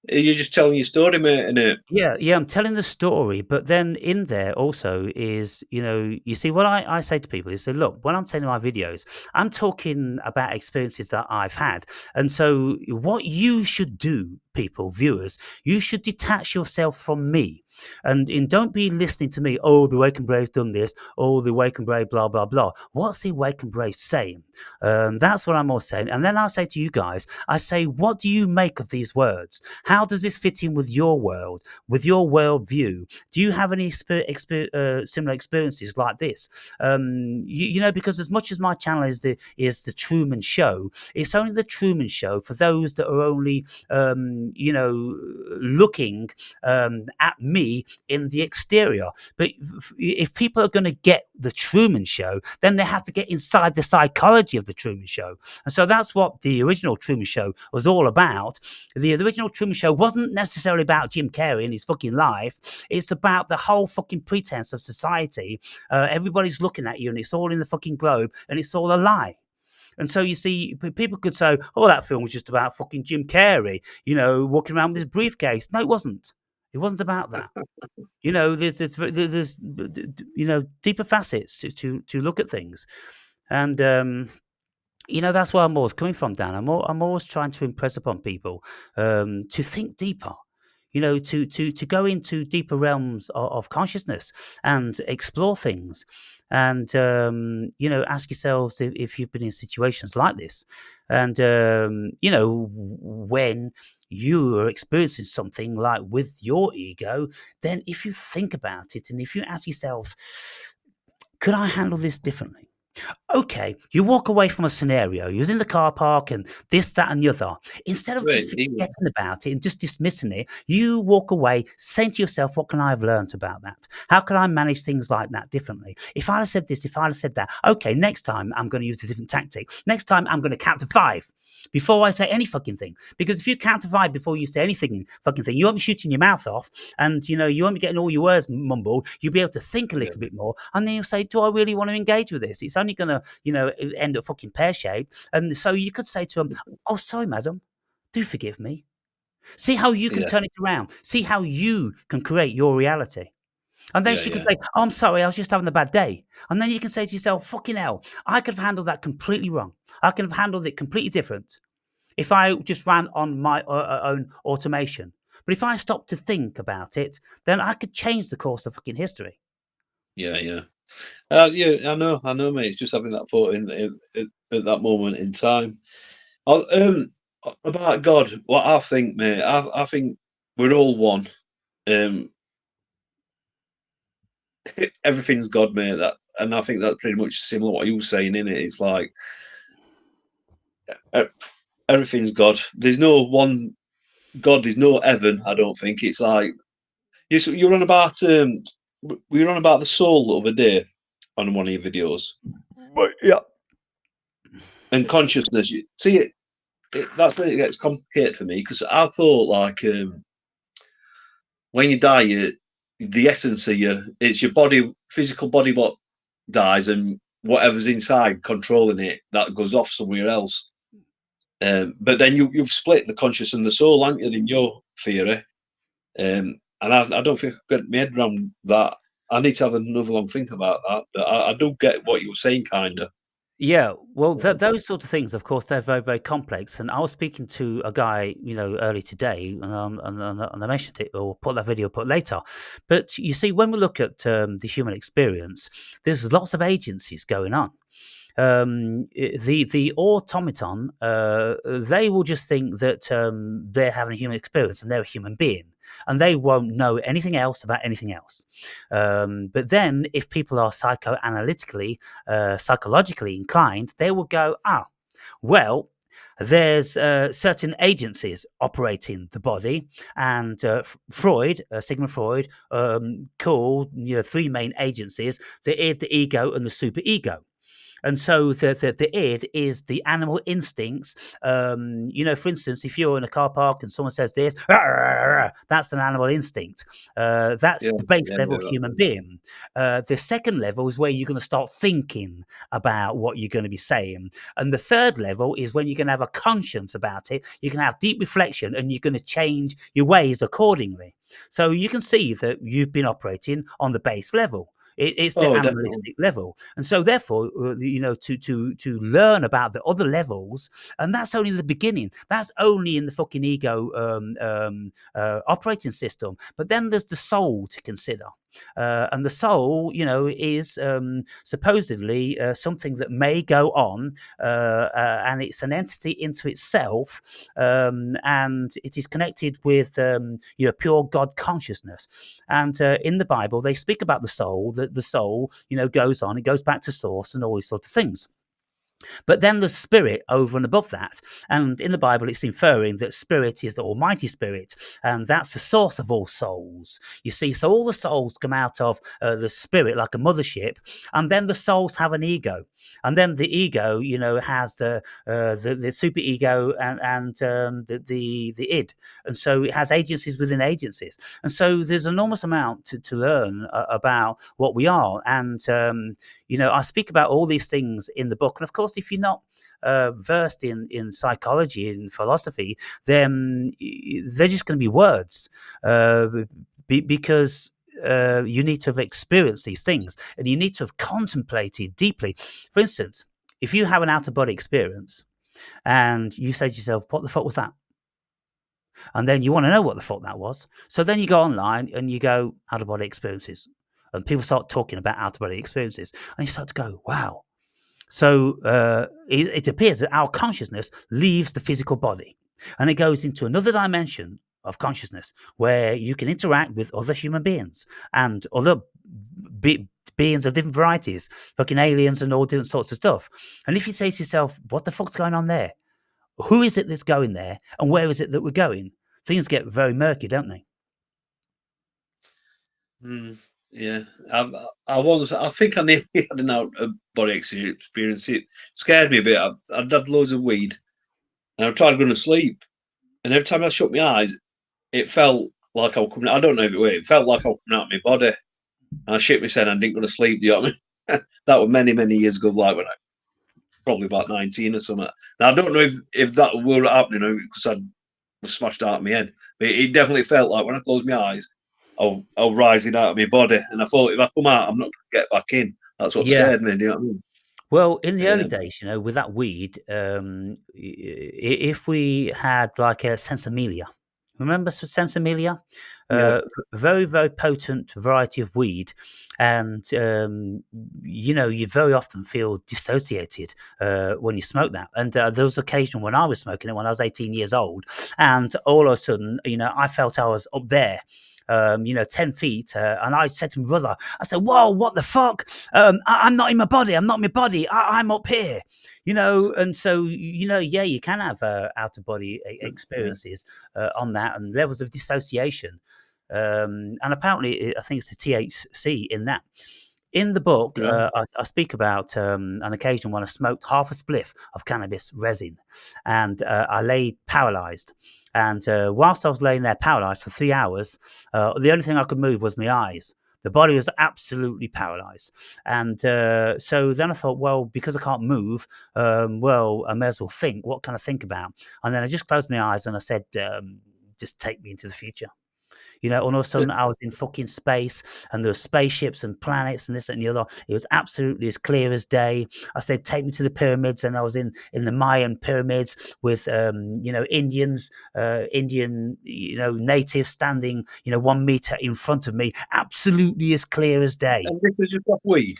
you're just telling your story, mate, isn't it? yeah, yeah. I'm telling the story, but then in there also is, you see, what I say to people is, that, look, when I'm telling my videos, I'm talking about experiences that I've had. And so, what you should do, people, viewers, you should detach yourself from me. And don't be listening to me, oh, the Wake and Brave's done this, oh, the Wake and Brave, blah, blah, blah. What's the Wake and Brave saying? That's what I'm all saying. And then I'll say to you guys, I say, what do you make of these words? How does this fit in with your world, with your worldview? Do you have any similar experiences like this? Because as much as my channel is the Truman Show, it's only the Truman Show for those that are only, looking at me in the exterior. But if people are going to get the Truman Show, then they have to get inside the psychology of the Truman Show. And so that's what the original Truman Show was all about. The original Truman Show wasn't necessarily about Jim Carrey and his fucking life. It's about the whole fucking pretense of society. Everybody's looking at you and it's all in the fucking globe and it's all a lie. And so you see, people could say, oh, that film was just about fucking Jim Carrey, walking around with his briefcase. No, it wasn't. It wasn't about that. There's deeper facets to look at things. And, that's where I'm always coming from, Dan. I'm always trying to impress upon people to think deeper. To go into deeper realms of consciousness and explore things. And, ask yourselves if you've been in situations like this. And, when you are experiencing something like with your ego, then if you think about it and if you ask yourself, could I handle this differently? Okay, you walk away from a scenario. You was in the car park and this, that, and the other. Instead of just forgetting about it and just dismissing it, you walk away saying to yourself, what can I have learned about that? How can I manage things like that differently? If I'd have said this, if I'd have said that, okay, next time I'm going to use a different tactic. Next time I'm going to count to 5 before I say any fucking thing. Because if you count to 5 before you say anything fucking thing, you won't be shooting your mouth off and, you won't be getting all your words mumbled. You'll be able to think a little bit more. And then you'll say, do I really want to engage with this? It's only going to, end up fucking pear-shaped. And so you could say to them, oh, sorry, madam, do forgive me. See how you can turn it around. See how you can create your reality. And then she could say, oh, I'm sorry, I was just having a bad day. And then you can say to yourself, fucking hell, I could have handled that completely wrong. I could have handled it completely different if I just ran on my own automation. But if I stopped to think about it, then I could change the course of fucking history. Yeah, I know, mate. It's just having that thought at that moment in time. About God, what I think, mate, I think we're all one. Everything's God, mate. And I think that's pretty much similar to what you were saying, innit? It's like everything's God. There's no one God. There's no heaven. I don't think it's like you're on about. We were on about the soul the other day on one of your videos. But yeah. And consciousness. You see it. That's when it gets complicated for me because I thought like when you die, the essence of it's your body, physical body, what dies, and whatever's inside controlling it that goes off somewhere else. But then you've split the conscious and the soul, haven't you, in your theory? And I don't think I get my head around that. I need to have another long think about that. But I do get what you were saying, kind of. Yeah, well, those sort of things, of course, they're very, very complex. And I was speaking to a guy, early today, and I mentioned it, or put that video put later. But you see, when we look at the human experience, there's lots of agencies going on. The automaton, they will just think that they're having a human experience and they're a human being, and they won't know anything else about anything else. But then, if people are psychologically inclined, they will go, well, there's certain agencies operating the body, and Freud, Sigmund Freud, called 3 main agencies: the id, the ego, and the superego. And so the id is the animal instincts. For instance, if you're in a car park and someone says this, that's an animal instinct. That's the base level human being. The second level is where you're going to start thinking about what you're going to be saying. And the third level is when you're going to have a conscience about it. You can have deep reflection and you're going to change your ways accordingly. So you can see that you've been operating on the base level. It's the Oh, definitely. animalistic level, and so therefore, to learn about the other levels, and that's only the beginning. That's only in the fucking ego operating system. But then there's the soul to consider. And the soul, is supposedly something that may go on, and it's an entity into itself, and it is connected with pure God consciousness. And in the Bible, they speak about the soul. That the soul, goes on, it goes back to source, and all these sort of things. But then the spirit over and above that. And in the Bible, it's inferring that spirit is the Almighty Spirit, and that's the source of all souls. You see, so all the souls come out of the spirit like a mothership, and then the souls have an ego. And then the ego, has the super ego and the id. And so it has agencies within agencies. And so there's an enormous amount to learn about what we are. And I speak about all these things in the book. And of course, if you're not versed in psychology and philosophy, then they're just going to be words, because you need to have experienced these things, and you need to have contemplated deeply. For instance, if you have an out-of-body experience and you say to yourself, what the fuck was that? And then you want to know what the fuck that was. So then you go online and you go out-of-body experiences. And people start talking about out-of-body experiences. And you start to go, wow. So it appears that our consciousness leaves the physical body. And it goes into another dimension of consciousness where you can interact with other human beings and other beings of different varieties, fucking aliens and all different sorts of stuff. And if you say to yourself, what the fuck's going on there? Who is it that's going there? And where is it that we're going? Things get very murky, don't they? Yeah, I think I nearly had an out of body experience. It scared me a bit. I'd had loads of weed, and I tried going to sleep, and every time I shut my eyes, it felt like I was coming. I don't know if it felt like I was coming out of my body. And I shit myself and I didn't go to sleep. You know what I mean? That was many, many years ago, like when I probably about 19 or something. Now I don't know if that were happening because I was smashed out of my head, but it definitely felt like when I closed my eyes, I was rising out of my body, and I thought if I come out, I'm not going to get back in. That's what Yeah. scared me. Do you know what I mean? Well, in the early Yeah. days, with that weed, if we had like a Sensimilia, remember Sensimilia? Yeah. Very, very potent variety of weed. And, you very often feel dissociated when you smoke that. And there was occasion when I was smoking it when I was 18 years old. And all of a sudden, I felt I was up there. 10 feet. And I said to my brother, I said, whoa, what the fuck? I'm not in my body. I'm not in my body. I'm up here, And so, yeah, you can have out of body Yeah. experiences on that and levels of dissociation. And apparently, I think it's the THC in that. In the book, Right. I speak about an occasion when I smoked half a spliff of cannabis resin, and I lay paralyzed. And whilst I was laying there paralyzed for 3 hours, the only thing I could move was my eyes. The body was absolutely paralyzed. And so then I thought, well, because I can't move, I may as well think. What can I think about? And then I just closed my eyes and I said, just take me into the future. All of a sudden I was in fucking space and there were spaceships and planets and this and the other. It was absolutely as clear as day. I said, take me to the pyramids, and I was in the Mayan pyramids with, Indians, Indian, natives standing, 1 meter in front of me, absolutely as clear as day. And this is just off weed.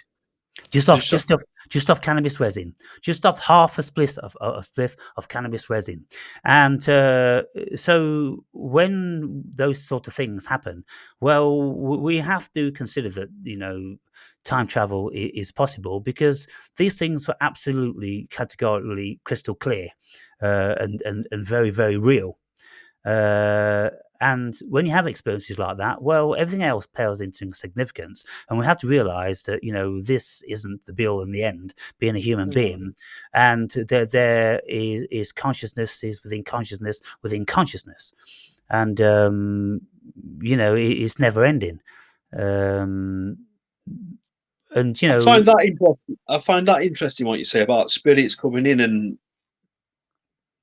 Just off, Just off. just off cannabis resin, just off half a spliff of a spliff of cannabis resin, and so when those sort of things happen, well, we have to consider that time travel is possible because these things were absolutely categorically crystal clear, and very, very real. And when you have experiences like that, well, everything else pales into insignificance. And we have to realize that, this isn't the be all and the end, being a human being. And there is consciousness is within consciousness within consciousness. And, it's never ending. And, I find that interesting. I find that interesting what you say about spirits coming in and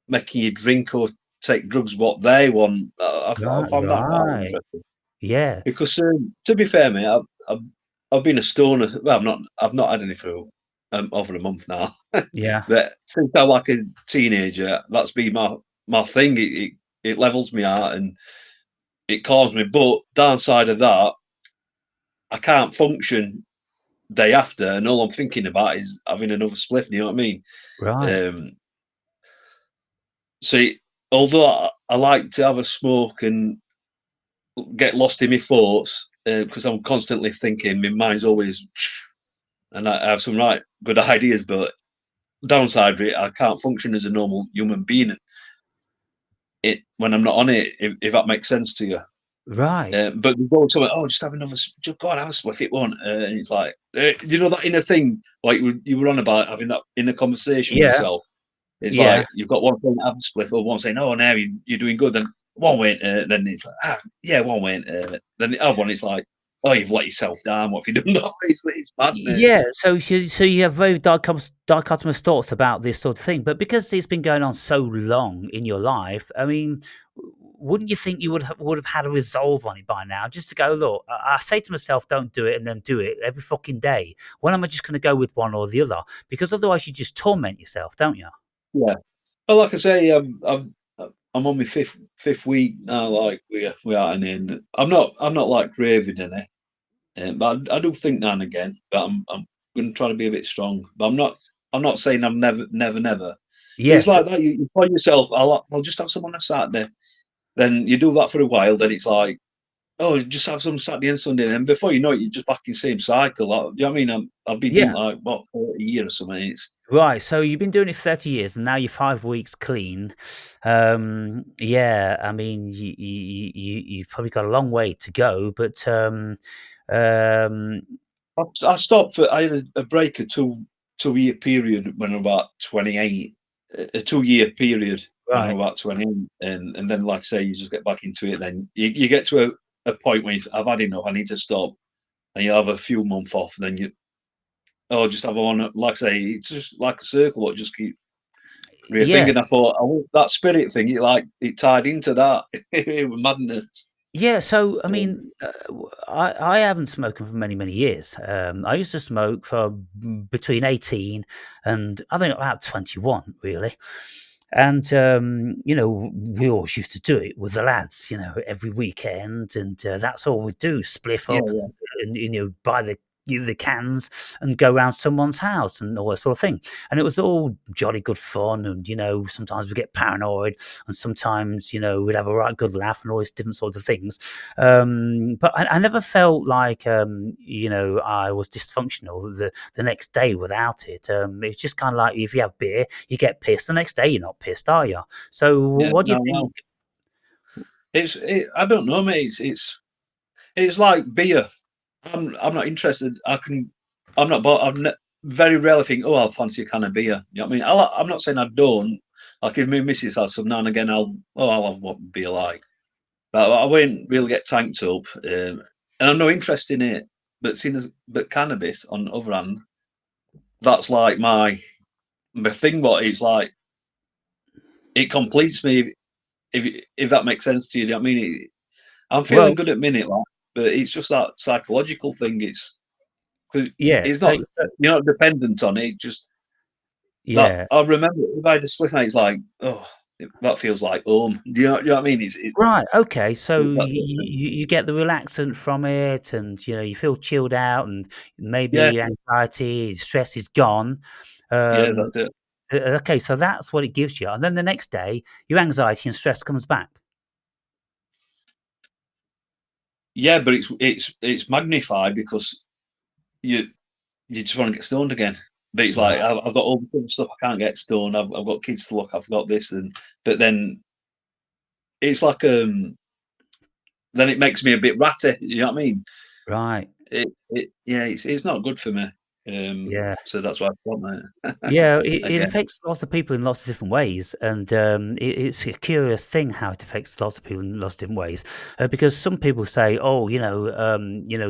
making you drink or take drugs what they want. I right, find that quite right. interesting Yeah. because, to be fair, mate, I've been a stoner. Well, I've not had any for over a month now. Yeah. But since I was like a teenager, that's been my thing. It levels me out and it calms me. But downside of that, I can't function day after, and all I'm thinking about is having another spliff. You know what I mean? Right. Um, see, although I like to have a smoke and get lost in my thoughts because I'm constantly thinking, my mind's always, and I have some right good ideas, but downside of it, I can't function as a normal human being it when I'm not on it, if that makes sense to you. Right. But you go to it, oh, just have another, just go on, have a spliff, it won't. And it's like, you know, that inner thing, like you were on about having that inner conversation with Yeah. yourself. It's Yeah. like you've got one saying have a spliff, or one saying, oh, now you're doing good. Then one went, then it's like, yeah, one went. Then the other one, it's like, oh, you've let yourself down. What have you done? No, it's madness. Yeah, so you have very dichotomous thoughts about this sort of thing, but because it's been going on so long in your life, I mean, wouldn't you think you would have had a resolve on it by now? Just to go, look, I say to myself, don't do it, and then do it every fucking day. When am I just going to go with one or the other? Because otherwise, you just torment yourself, don't you? Yeah. Well, like I say, I'm on my fifth week now. Like we are in. I'm not like craving any, but I do think now and again. But I'm going to try to be a bit strong. But I'm not saying I'm never. It's Yes, like that. You find yourself. I'll just have some on a Saturday. Then you do that for a while. Then it's like, oh, just have some Saturday and Sunday. Then before you know it, you're just back in the same cycle. Like, you know what I mean? I've been doing yeah. it like what 40 years or something. It's Right, so you've been doing it for 30 years and now you're 5 weeks clean. Yeah, I mean, you've probably got a long way to go, but um, I stopped for. I had a break, a 2 year period when I'm about 28. A 2 year period when I'm right. about 28, and then like I say, you just get back into it. Then you get to a point where I've had enough. I need to stop, and you have a few months off. Then you just have one. Like I say, it's just like a circle. It just keep Yeah, rethinking. I thought that spirit thing. It tied into that. It was madness. yeah, so, I mean, Um, I haven't smoked for many, many years. I used to smoke for between 18 and I think about 21, really. And, we always used to do it with the lads, every weekend, and that's all we'd do, spliff yeah, up yeah, and, buy the cans and go round someone's house and all that sort of thing. And it was all jolly good fun. And, sometimes we get paranoid and sometimes, we'd have a right good laugh and all these different sorts of things. But I never felt like, I was dysfunctional the next day without it. It's just kind of like if you have beer, you get pissed. The next day, you're not pissed, are you? So, yeah. what do you No, think? no. I don't know, mate. It's like beer. I'm not interested. I'm not. Very rarely think. Oh, I'll fancy a can of beer. You know what I mean? I'm not saying I don't. Like if my missus has some now and again, I'll have what beer like. But I won't really get tanked up. And I'm no interest in it. But cannabis on the other hand, that's like my thing. What it's like, it completes me. If that makes sense to you, you know what I mean? I'm feeling Well, good at minute, like, but it's just that psychological thing. 'Cause yeah. it's not you're not dependent on it. Just that Yeah. I remember if I had a split night, it's like, oh, that feels like home. Do you know what I mean? Right. Okay. So That sort of thing. you get the relaxant from it, and you feel chilled out, and maybe Yeah, your anxiety, stress is gone. yeah, Um, that's it. okay, so that's what it gives you, and then the next day, your anxiety and stress comes back. Yeah, but it's magnified because you you just want to get stoned again. But it's like Right. I've got all the other stuff I can't get stoned. I've got kids to look. I've got this, and but then it's like then it makes me a bit ratty. You know what I mean? Right. Yeah, it's not good for me. Yeah. So that's why I want it Yeah, it again. affects lots of people in lots of different ways, and it's a curious thing how it affects lots of people in lots of different ways. Because some people say, "Oh,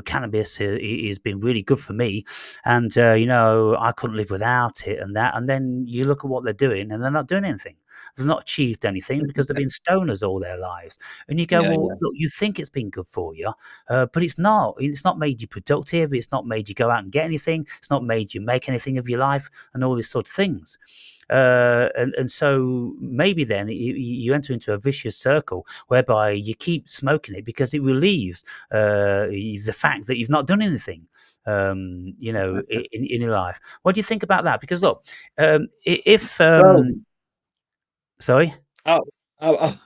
cannabis has been really good for me, and I couldn't live without it," and that. And then you look at what they're doing, and they're not doing anything. They've not achieved anything because they've been stoners all their lives. And you go, Yeah, "Well, yeah, look, you think it's been good for you, but it's not. It's not made you productive. It's not made you go out and get anything. It's not made you make anything of your life." And all these sort of things. And so maybe then you enter into a vicious circle whereby you keep smoking it because it relieves the fact that you've not done anything. In your life. What do you think about that? Because look, if well, sorry. I,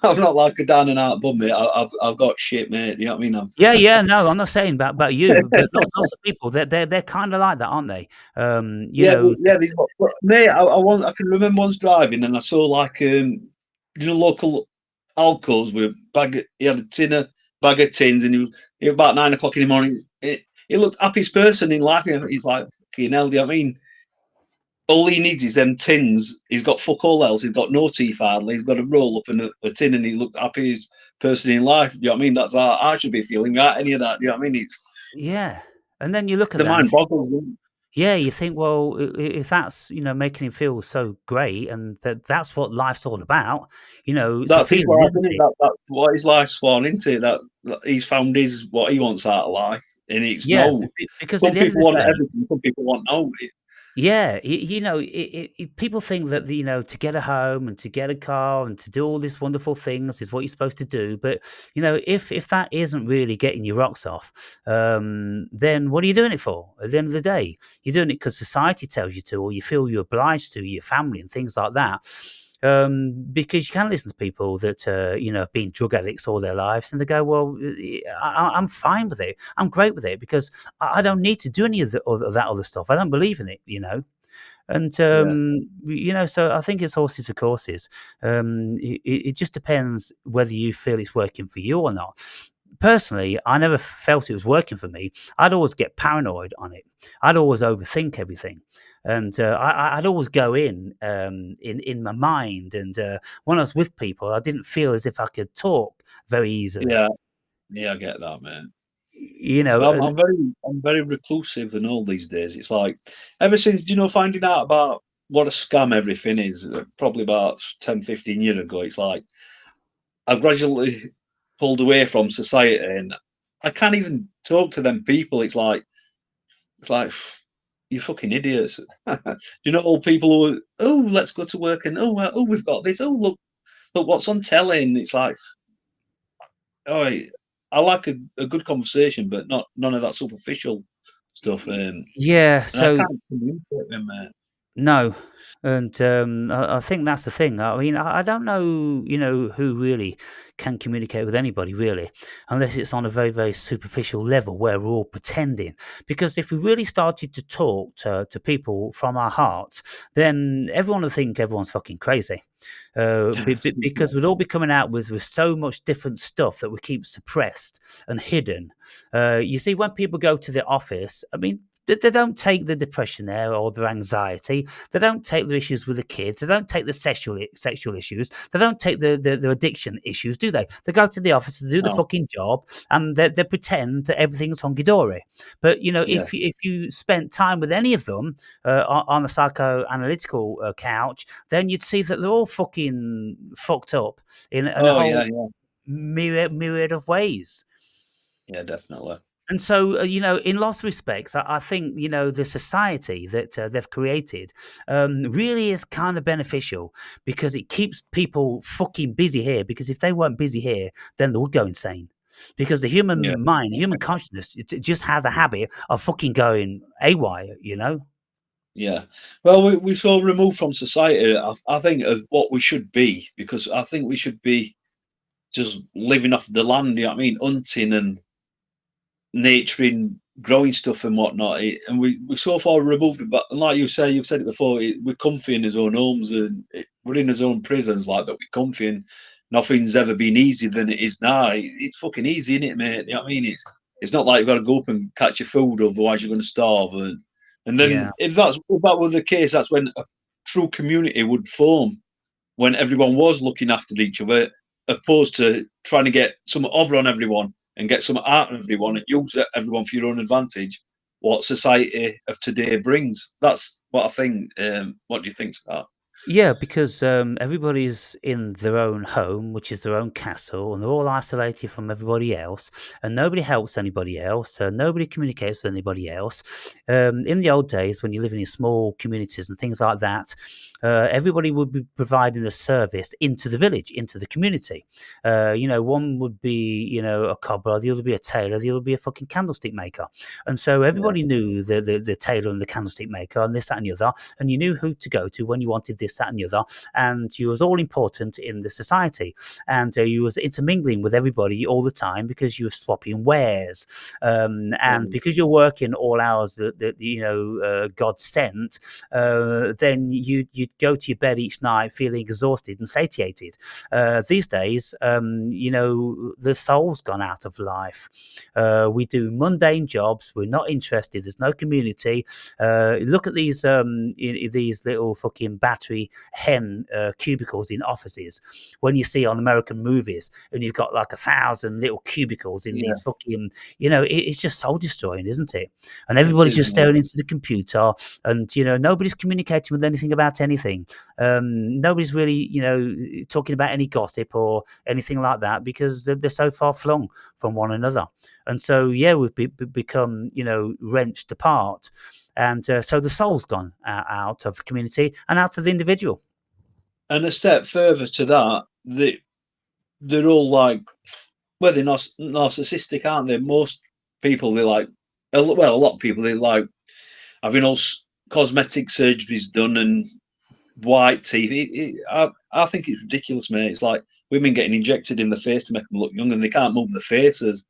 I'm not like a down and out bum, mate. I've got shit, mate. You know what I mean? Yeah, yeah, no, I'm not saying about you, but lots of people they're kind of like that, aren't they? Yeah, yeah. But, mate, I can remember once driving and I saw like local Alcos with he had a bag of tins, and he was about 9 o'clock in the morning. He looked happiest person in life. He's like, fucking hell, do you know what I mean? All he needs is them tins. He's got fuck all else. He's got no teeth hardly. He's got a roll up and a tin, and he looked happiest person in life. Do you know what I mean? That's how I should be feeling without any of that. Do you know what I mean? It's Yeah, and then you look at the that and you mind think, boggles. yeah, you think, well, if that's making him feel so great, and that's what life's all about, it's a That's his feeling, life, isn't isn't it? it? That's what his life's fallen into. That he's found his what he wants out of life, and it's Yeah, no. because at Some the end of people the want day, everything. Some people want no. yeah, people think that to get a home and to get a car and to do all these wonderful things is what you're supposed to do. But if that isn't really getting your rocks off, then what are you doing it for? At the end of the day, you're doing it because society tells you to, or you feel you're obliged to, your family and things like that. Because you can listen to people that have been drug addicts all their lives, and they go, "Well, I'm fine with it. I'm great with it because I don't need to do any of that other stuff. I don't believe in it." And Yeah, so I think it's horses for courses. It just depends whether you feel it's working for you or not. Personally, I never felt it was working for me. I'd always get paranoid on it. I'd always overthink everything, and I'd always go in my mind. And when I was with people, I didn't feel as if I could talk very easily. yeah, yeah. I get that, man. You know, Well, I'm very reclusive and all these days. It's like ever since finding out about what a scam everything is, probably about 10, 15 years ago. It's like I've gradually pulled away from society, and I can't even talk to them people. It's like you fucking idiots. Old people who, oh, let's go to work, and oh, we've got this. Oh, look what's on telly. And it's like, oh, I like a good conversation, but not none of that superficial stuff. yeah. And I So can't communicate with them. no, and I think that's the thing. I mean, I don't know, who really can communicate with anybody really, unless it's on a very, very superficial level where we're all pretending. Because if we really started to talk to people from our hearts, then everyone would think everyone's fucking crazy. Because we'd all be coming out with so much different stuff that we keep suppressed and hidden. You see, when people go to the office, I mean, they don't take the depression there or their anxiety. They don't take the issues with the kids. They don't take the sexual issues. They don't take the addiction issues, do they? They go to the office to do the No, fucking job, and they pretend that everything's hunky dory. But yeah, if you spent time with any of them on a psychoanalytical couch, then you'd see that they're all fucking fucked up in a oh whole yeah, yeah, myriad of ways. yeah, definitely. And so, in lots of respects, I think, the society that they've created really is kind of beneficial because it keeps people fucking busy here. Because if they weren't busy here, then they would go insane. Because the Yeah, human mind, the human consciousness, it just has a habit of fucking going AWOL. yeah. Well, we're so removed from society. I think of what we should be, because I think we should be just living off the land. You know what I mean? Hunting and nurturing, growing stuff and whatnot. And we're so far removed. But like you say, you've said it before. We're comfy in his own homes, and we're in his own prisons. Like that, we're comfy, and nothing's ever been easier than it is now. It's fucking easy, isn't it, mate? You know what I mean? It's not like you've got to go up and catch your food, otherwise you're going to starve. And then Yeah. if that were the case, that's when a true community would form, when everyone was looking after each other, opposed to trying to get some over on everyone and get some out of everyone and use everyone for your own advantage. What society of today brings. That's what I think. What do you think, Scott? Yeah, because everybody's in their own home, which is their own castle, and they're all isolated from everybody else, and nobody helps anybody else, nobody communicates with anybody else. In the old days, when you're living in small communities and things like that, everybody would be providing a service into the village, into the community. One would be, a cobbler, the other would be a tailor, the other would be a fucking candlestick maker. And so Yeah. everybody knew the tailor and the candlestick maker and this, that, and the other, and you knew who to go to when you wanted this, that, and the other, and you was all important in the society, and you was intermingling with everybody all the time because you were swapping wares, and because you're working all hours that God sent, then you'd go to your bed each night feeling exhausted and satiated. These days, the soul's gone out of life. We do mundane jobs. We're not interested. There's no community. Look at these little fucking battery hen cubicles in offices when you see on American movies, and you've got like 1,000 little cubicles in Yeah, these fucking, it's just soul destroying, isn't it? And it everybody's is. just staring into the computer, and nobody's communicating with anything about anything. Nobody's really, talking about any gossip or anything like that because they're so far flung from one another. And so, yeah, we've become, wrenched apart. And so the soul's gone out of the community and out of the individual. And a step further to that, they're all like, well, they're narcissistic, aren't they? Most people, they like, a lot of people, they like having all cosmetic surgeries done and white teeth. I think it's ridiculous, mate. It's like women getting injected in the face to make them look young, and they can't move their faces.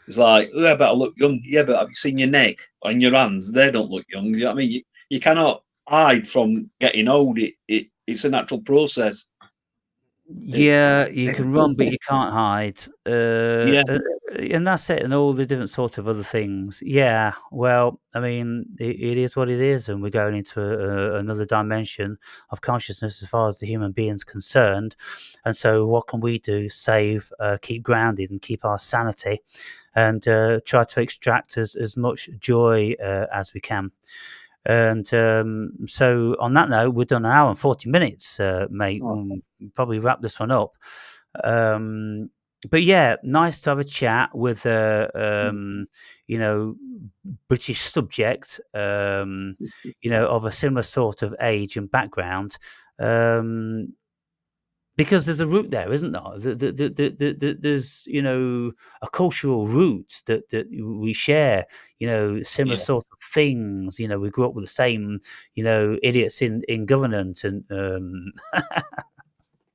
It's like, oh, I better look young. Yeah, but have you seen your neck and your hands? They don't look young. You know what I mean? You cannot hide from getting old. It's a natural process. It, Yeah, you can run, but you can't hide. yeah, And that's it, and all the different sort of other things. Yeah, well, I mean, it is what it is, and we're going into another dimension of consciousness as far as the human being's concerned. And so, what can we do? Save, keep grounded, and keep our sanity, and try to extract as much joy as we can. And so, on that note, we've done an hour and 40 minutes, mate. oh, We'll probably wrap this one up. Um, but yeah, nice to have a chat with you know, British subject, of a similar sort of age and background. Um, because there's a root there, isn't there? There's a cultural root that we share. Similar yeah, sort of things. We grew up with the same idiots in government and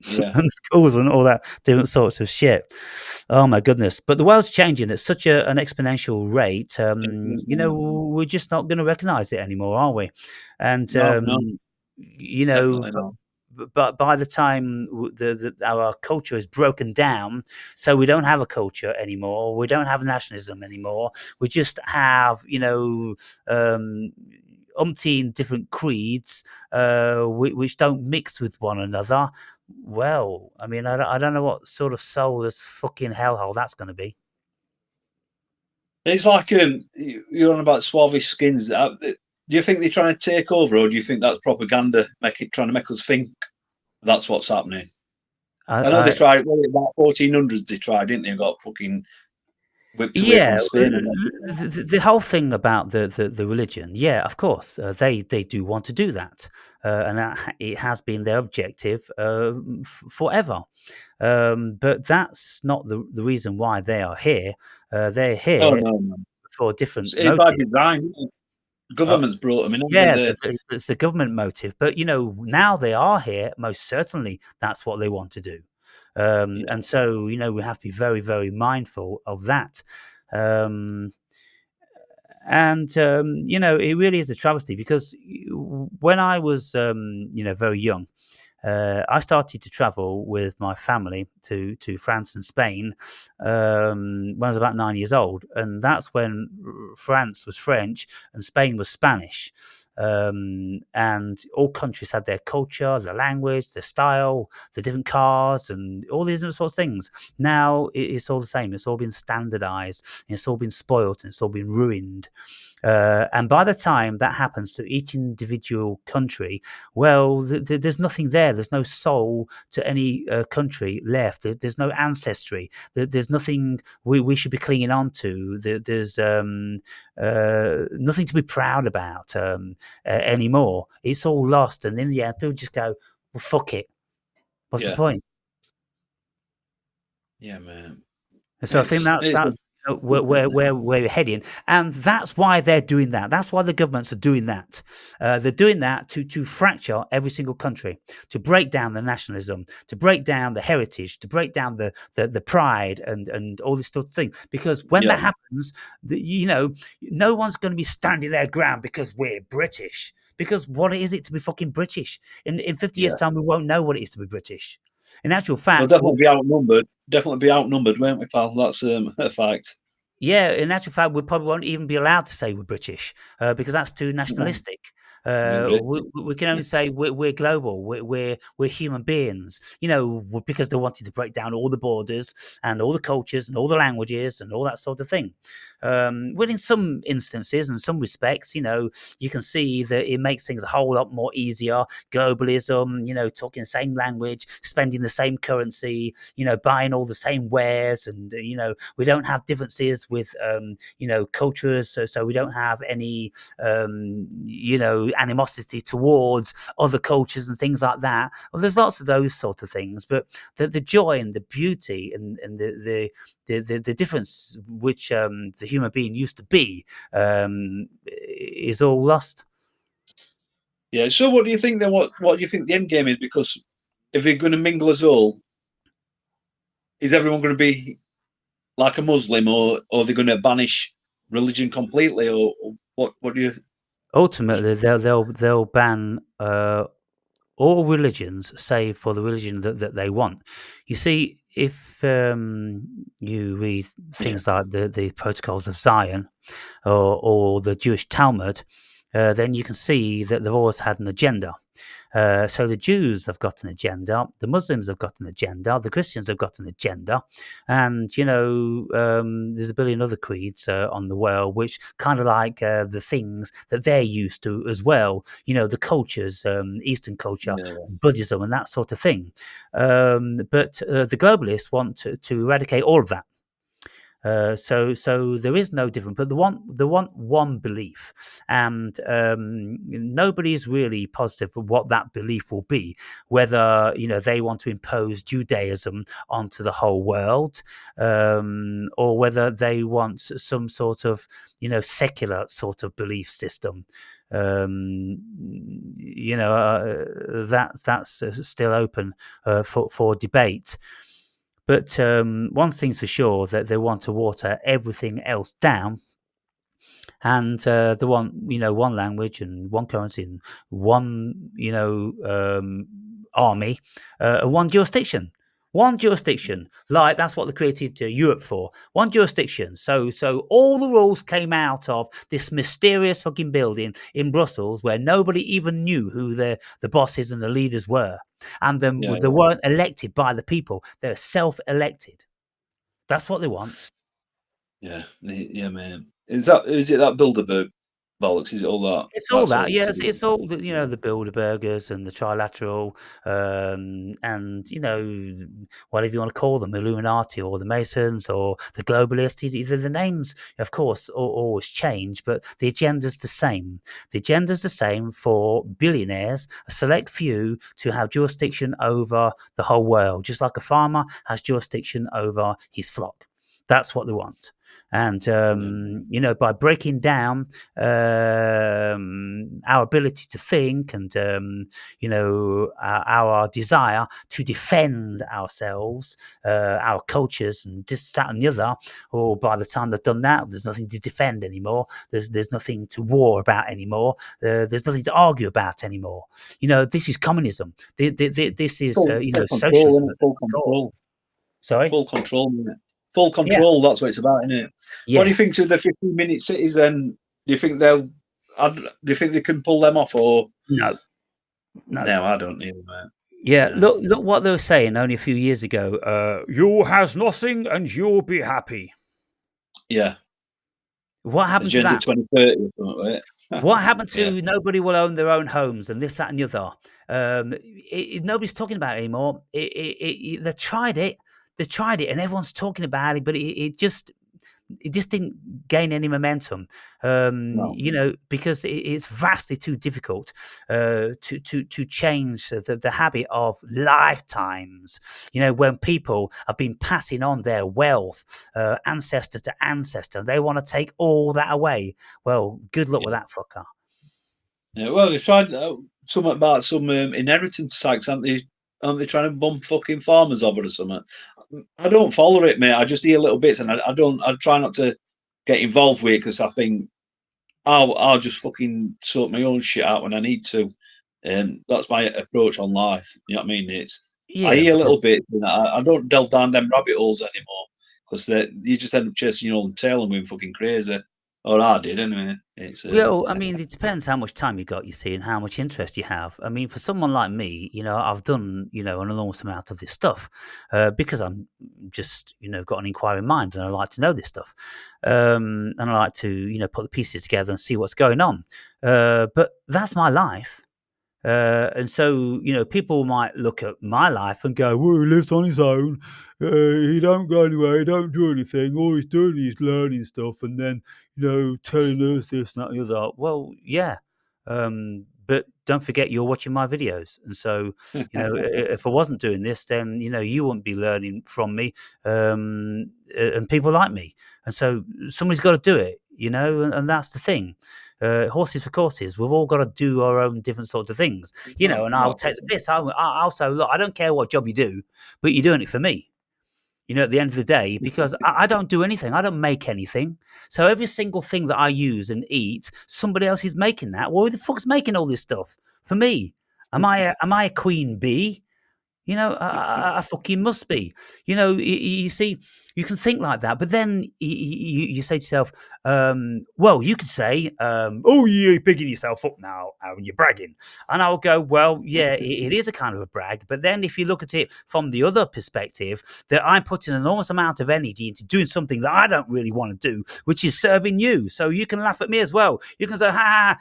yeah. and schools and all that different sorts of shit. Oh my goodness! But the world's changing at such an exponential rate. It is, man. We're just not going to recognise it anymore, are we? And No, no, you know, definitely not. but by the time our culture is broken down, so we don't have a culture anymore, we don't have nationalism anymore, we just have umpteen different creeds which don't mix with one another. Well, I mean, I don't know what sort of soulless fucking hellhole that's going to be. It's like you're on about Swabish skins. Do you think they're trying to take over, or do you think that's propaganda, trying to make us think that's what's happening? I know they I tried. Well, about 1400s they tried, didn't they? And got fucking whipped away Yeah, from Spain and everything. the whole thing about the religion, yeah, of course, they do want to do that, and it has been their objective forever. But that's not the reason why they are here. They're Oh here no, no. for a different It's by motive. design. Isn't it? Uh, Government's brought them in, haven't they? yeah, it's the government motive. But now they are here. Most certainly, that's what they want to do. Yeah. And so we have to be very, very mindful of that. Um, and it really is a travesty because when I was very young, I started to travel with my family to France and Spain when I was about 9 years old, and that's when France was French and Spain was Spanish. And all countries had their culture, their language, their style, the different cars, and all these different sorts of things. Now it's all the same. It's all been standardized. It's all been spoilt, and it's all been ruined. And by the time that happens to each individual country, well, there's nothing there. There's no soul to any country left. There's no ancestry. There's nothing we should be clinging on to. There's nothing to be proud about anymore. It's all lost. And in the end, people just go, well, fuck it. What's the point? Yeah, man. So I think that's where we're heading, and that's why they're doing that. That's why the governments are doing that. They're doing that to fracture every single country, to break down the nationalism, to break down the heritage, to break down the pride and all this sort of thing. Because when that happens, no one's going to be standing their ground because we're British. Because what is it to be fucking British? In 50 years' time, we won't know what it is to be British. In actual fact, we'll definitely be outnumbered. Definitely be outnumbered, won't we, pal? That's a fact. Yeah, in actual fact, we probably won't even be allowed to say we're British because that's too nationalistic. We can only say we're global. We're human beings. Because they wanted to break down all the borders and all the cultures and all the languages and all that sort of thing. Well, in some instances and some respects, you can see that it makes things a whole lot more easier. Globalism, talking the same language, spending the same currency, buying all the same wares, and we don't have differences with cultures, so we don't have any animosity towards other cultures and things like that. Well, there's lots of those sort of things, but the joy and the beauty and the difference which the human being used to be is all lost. Yeah. So, what do you think then? What do you think the end game is? Because if you're going to mingle us all, is everyone going to be like a Muslim, or are they going to banish religion completely, or what? What do you? Ultimately, they'll ban all religions save for the religion that they want. You see, if you read things like the Protocols of Zion or the Jewish Talmud, then you can see that they've always had an agenda. So the Jews have got an agenda, the Muslims have got an agenda, the Christians have got an agenda, and there's a billion other creeds on the world which kind of like the things that they're used to as well. The cultures, Eastern culture, Buddhism, and that sort of thing. But the globalists want to eradicate all of that. So there is no difference, but they want one belief, and nobody's really positive for what that belief will be. Whether they want to impose Judaism onto the whole world, or whether they want some sort of secular sort of belief system. That's still open for debate. But one thing's for sure, that they want to water everything else down, and they want one language and one currency and one army, and one jurisdiction. One jurisdiction, like that's what they created Europe for. One jurisdiction. So all the rules came out of this mysterious fucking building in Brussels, where nobody even knew who the bosses and the leaders were, and they weren't elected by the people. They're self-elected. That's what they want. Yeah, man. Is it that Bilderberg bollocks? Is it all that? It's all that, yes. It's all the Bilderbergers and the Trilateral, and whatever you want to call them, Illuminati or the Masons or the globalists. Either the names, of course, always change, but the agenda's the same. The agenda's the same for billionaires, a select few, to have jurisdiction over the whole world, just like a farmer has jurisdiction over his flock. That's what they want. And, by breaking down our ability to think and, our desire to defend ourselves, our cultures, and this, that, and the other, or by the time they've done that, there's nothing to defend anymore. There's nothing to war about anymore. There's nothing to argue about anymore. This is communism. This is, Full control, socialism innit? at Full the core. control. Sorry? Full control, innit? Full Yeah. control, that's what it's about, innit? What do Yeah. you think to the 15-minute cities then? Do you think do you think they can pull them off, or No. No. no? I don't either, mate. Yeah, Yeah. look what they were saying only a few years ago. You has nothing and you'll be happy. Yeah. What happened to Agenda that? 2030 or something, right? What happened Yeah. to nobody will own their own homes and this, that, and the other? Nobody's talking about it anymore. They tried it. They tried it, and everyone's talking about it, but it just didn't gain any momentum, No. because it's vastly too difficult to change the habit of lifetimes. When people have been passing on their wealth, ancestor to ancestor, they want to take all that away. Well, good luck with that fucker. Yeah, well, they tried something about some inheritance tax, aren't they? Aren't they trying to bum fucking farmers over or something? I don't follow it, mate. I just hear little bits, and I don't. I try not to get involved with it because I think I'll just fucking sort my own shit out when I need to. That's my approach on life. You know what I mean? I Yeah, hear little because bits, and I don't delve down them rabbit holes anymore because you just end up chasing your own tail and going fucking crazy. Or I did anyway. well, I mean, it depends how much time you got, you see, and how much interest you have. I mean, for someone like me, I've done, an enormous amount of this stuff because I'm just, got an inquiring mind and I like to know this stuff. And I like to, put the pieces together and see what's going on. But that's my life. And so, people might look at my life and go, well, he lives on his own. He don't go anywhere. He don't do anything. All he's doing is learning stuff and then, telling us this and that and the other. Well, yeah. But don't forget you're watching my videos. And so, if I wasn't doing this, then, you wouldn't be learning from me and people like me. And so somebody's got to do it, and that's the thing. Horses for courses. We've all got to do our own different sorts of things, and I'll take the piss. I'll say, look, I don't care what job you do, but you're doing it for me. At the end of the day, because I don't do anything. I don't make anything. So every single thing that I use and eat, somebody else is making that. Well, who the fuck's making all this stuff for me? Am I a queen bee? I fucking must be. You see, you can think like that, but then you say to yourself, well, you could say, oh, you're bigging yourself up now, Aaron, you're bragging. And I'll go, well, yeah, it is a kind of a brag. But then if you look at it from the other perspective, that I'm putting an enormous amount of energy into doing something that I don't really want to do, which is serving you. So you can laugh at me as well. You can say,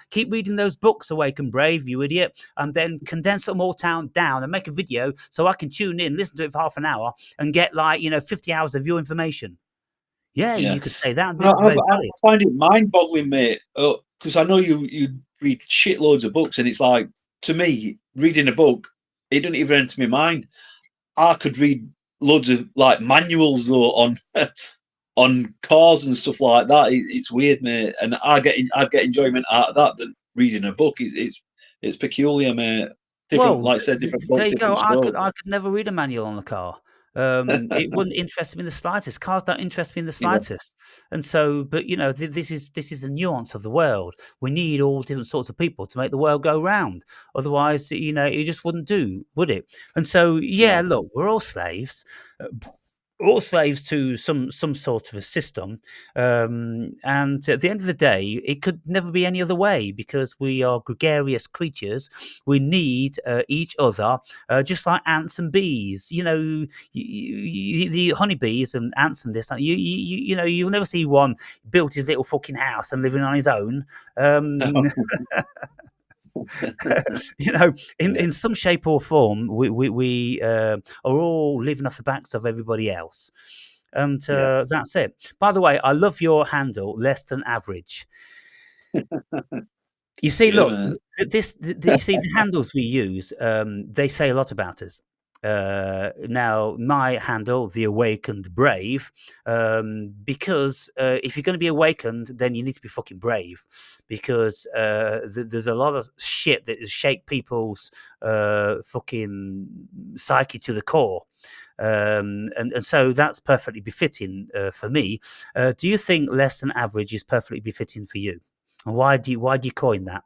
keep reading those books, Awake and Brave, you idiot, and then condense them all down and make a video so I can tune in, listen to it for half an hour and get 50 hours of your information. Yeah, Yeah. you could say that. I find it mind-boggling, mate, because I know you read shitloads of books, and it's like, to me, reading a book, it doesn't even enter my mind. I could read loads of like manuals though on on cars and stuff like that. It's weird, mate, and I'd get enjoyment out of that than reading a book. It's peculiar, mate. Different, Well, like I said, different there books, you go. different I strokes. could never read a manual on the car. It wouldn't interest me in the slightest. Cars don't interest me in the Yeah. slightest. And so, but this is the nuance of the world. We need all different sorts of people to make the world go round. Otherwise, it just wouldn't do, would it? And so, yeah, No. look, we're all slaves. All slaves to some sort of a system, and at the end of the day, it could never be any other way because we are gregarious creatures. We need each other, just like ants and bees. The honeybees and ants and this. You'll never see one built his little fucking house and living on his own. In some shape or form, we are all living off the backs of everybody else. And Yes. that's it. By the way, I love your handle, less than average. You see, Yeah, look, man. you see the handles we use, they say a lot about us. Now, my handle, The Awakened Brave, because if you're going to be awakened, then you need to be fucking brave, because there's a lot of shit that has shaped people's fucking psyche to the core. And so that's perfectly befitting for me. Do you think less than average is perfectly befitting for you? And why do you coin that?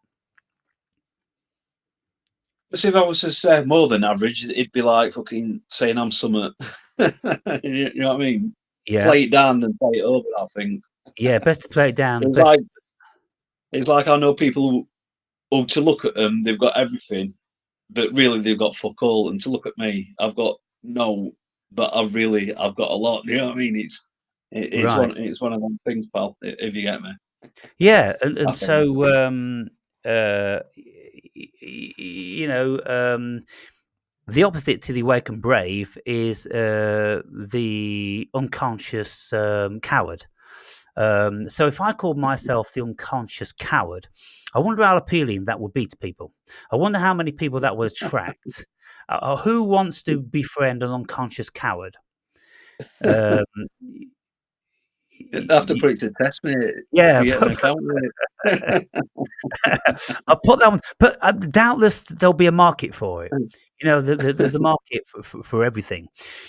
But see, if I was to say more than average, it'd be like fucking saying I'm summer. You know what I mean? Yeah, Play it down and play it over. I think yeah. Best to play it down. it's Best. like it's like I know people who to look at them, they've got everything, but really they've got fuck all. And to look at me, I've got no, but I've got a lot. You know what I mean? Right. It's one of them things, pal. If you get me, Yeah, I and think. so you know, the opposite to the awakened brave is the unconscious coward. So if I called myself the unconscious coward, I wonder how appealing that would be to people. I wonder how many people that would attract. Who wants to befriend an unconscious coward? Um, I have to put it to test, mate. If yeah, you get an account with it. I'll put that one, but doubtless there'll be a market for it. You know, there's a market for everything.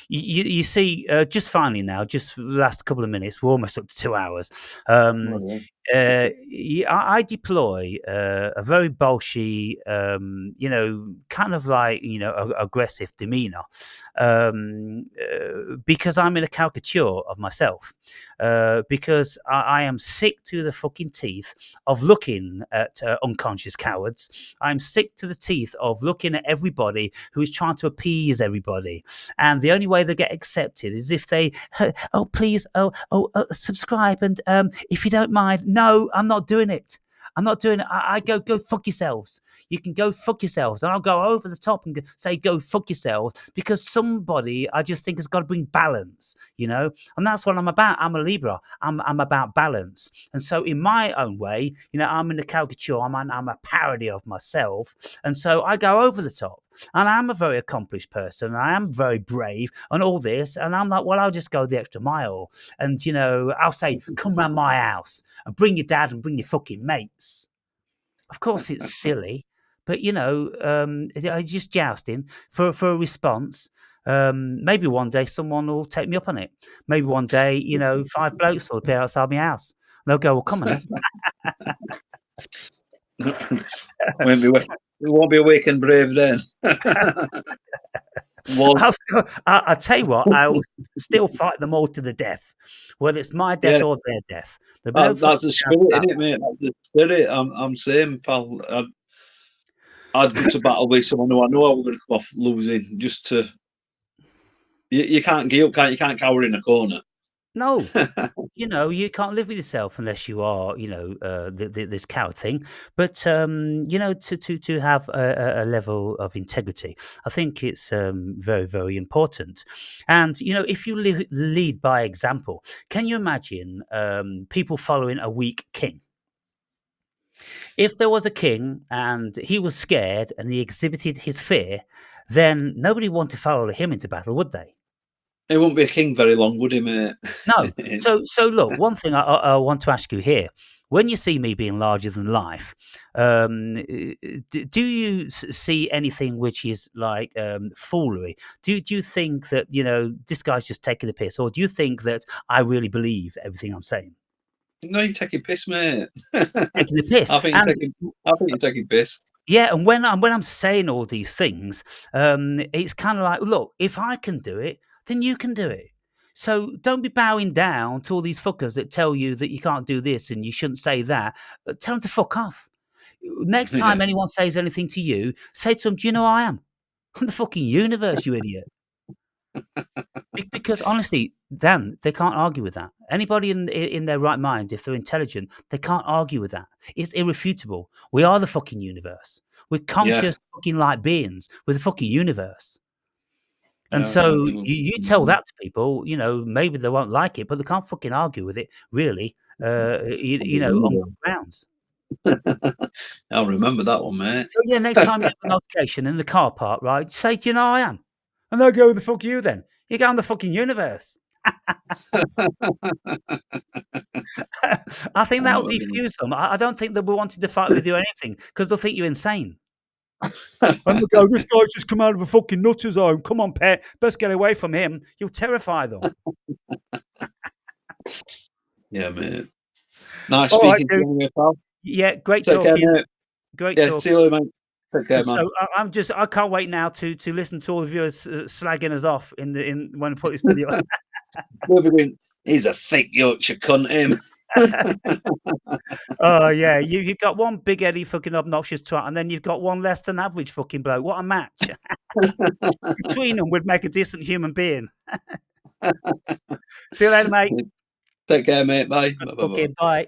You see, just finally now, just for the last couple of minutes, we're almost up to 2 hours. Well, I deploy a very bolshy, kind of like, aggressive demeanor, because I'm in a caricature of myself, because I am sick to the fucking teeth of looking at unconscious cowards. I'm sick to the teeth of looking at everybody who is trying to appease everybody, and the only way they get accepted is if they, oh please, subscribe, and if you don't mind, no, I'm not doing it. I'm not doing it. I go fuck yourselves. You can go fuck yourselves, and I'll go over the top and say go fuck yourselves, because somebody I just think has got to bring balance, and that's what I'm about. I'm a Libra. I'm about balance, and so in my own way, I'm in a caricature. I'm a parody of myself, and so I go over the top. And I'm a very accomplished person. I am very brave and all this. And I'm like, well, I'll just go the extra mile. And, I'll say, come round my house and bring your dad and bring your fucking mates. Of course, it's silly, but, I just jousting for a response. Maybe one day someone will take me up on it. Maybe one day, 5 blokes will appear outside my house. They'll go, well, come on then. we won't be awake and brave then. I'll tell you what, I'll still fight them all to the death, whether it's my death Yeah, or their death. There'll be no that's fucking the doubt spirit, about isn't it, mate? That's the spirit. I'm same, pal. I'd go to battle with someone who I know I'm going to come off losing, just to. You can't give up, can't you? Can't cower in a corner. no. You can't live with yourself unless you are, this coward thing. But to have a level of integrity, I think it's very, very important. And if you lead by example, can you imagine people following a weak king? If there was a king and he was scared and he exhibited his fear, then nobody would want to follow him into battle, would they? He won't be a king very long, would he, mate? No. So look, one thing I want to ask you here: when you see me being larger than life, do you see anything which is like foolery? Do you think that this guy's just taking the piss, or do you think that I really believe everything I'm saying? No, you're taking piss, mate. Taking the piss, I think and you're taking piss. yeah, and when I'm saying all these things, it's kind of like, look, if I can do it, then you can do it. So don't be bowing down to all these fuckers that tell you that you can't do this and you shouldn't say that. Tell them to fuck off. Next time Yeah, anyone says anything to you, say to them, "Do you know who I am? I'm the fucking universe, you idiot." Because honestly, Dan, they can't argue with that. Anybody in their right mind, if they're intelligent, they can't argue with that. It's irrefutable. We are the fucking universe. We're yeah. conscious fucking light beings. We're the fucking universe. And Yeah, so you tell that to people, maybe they won't like it, but they can't fucking argue with it, really, on good grounds. I'll remember that one, mate. So yeah, next time you have a notification in the car park, right? Say, "Do you know who I am?" And they'll go, "The fuck you then? You go on the fucking universe." I think that'll defuse them. I don't think they'll be wanting to fight with you or anything because they'll think you're insane. And they'll go, "This guy's just come out of a fucking nutter's home. Come on, pet. Best get away from him." You'll terrify them. Yeah, mate. Nice All right, speaking to dude. you, pal. Yeah, great Take care, talking. mate. Great Yeah, talk. see you later, mate. Take care, man. So I can't wait now to listen to all the viewers slagging us off in when I put this video. He's a thick Yorkshire cunt, him. Oh yeah, you've got one big heady fucking obnoxious twat, and then you've got one less than average fucking bloke. What a match! Between them would make a decent human being. See you later, mate. Take care, mate. Bye. Okay, bye.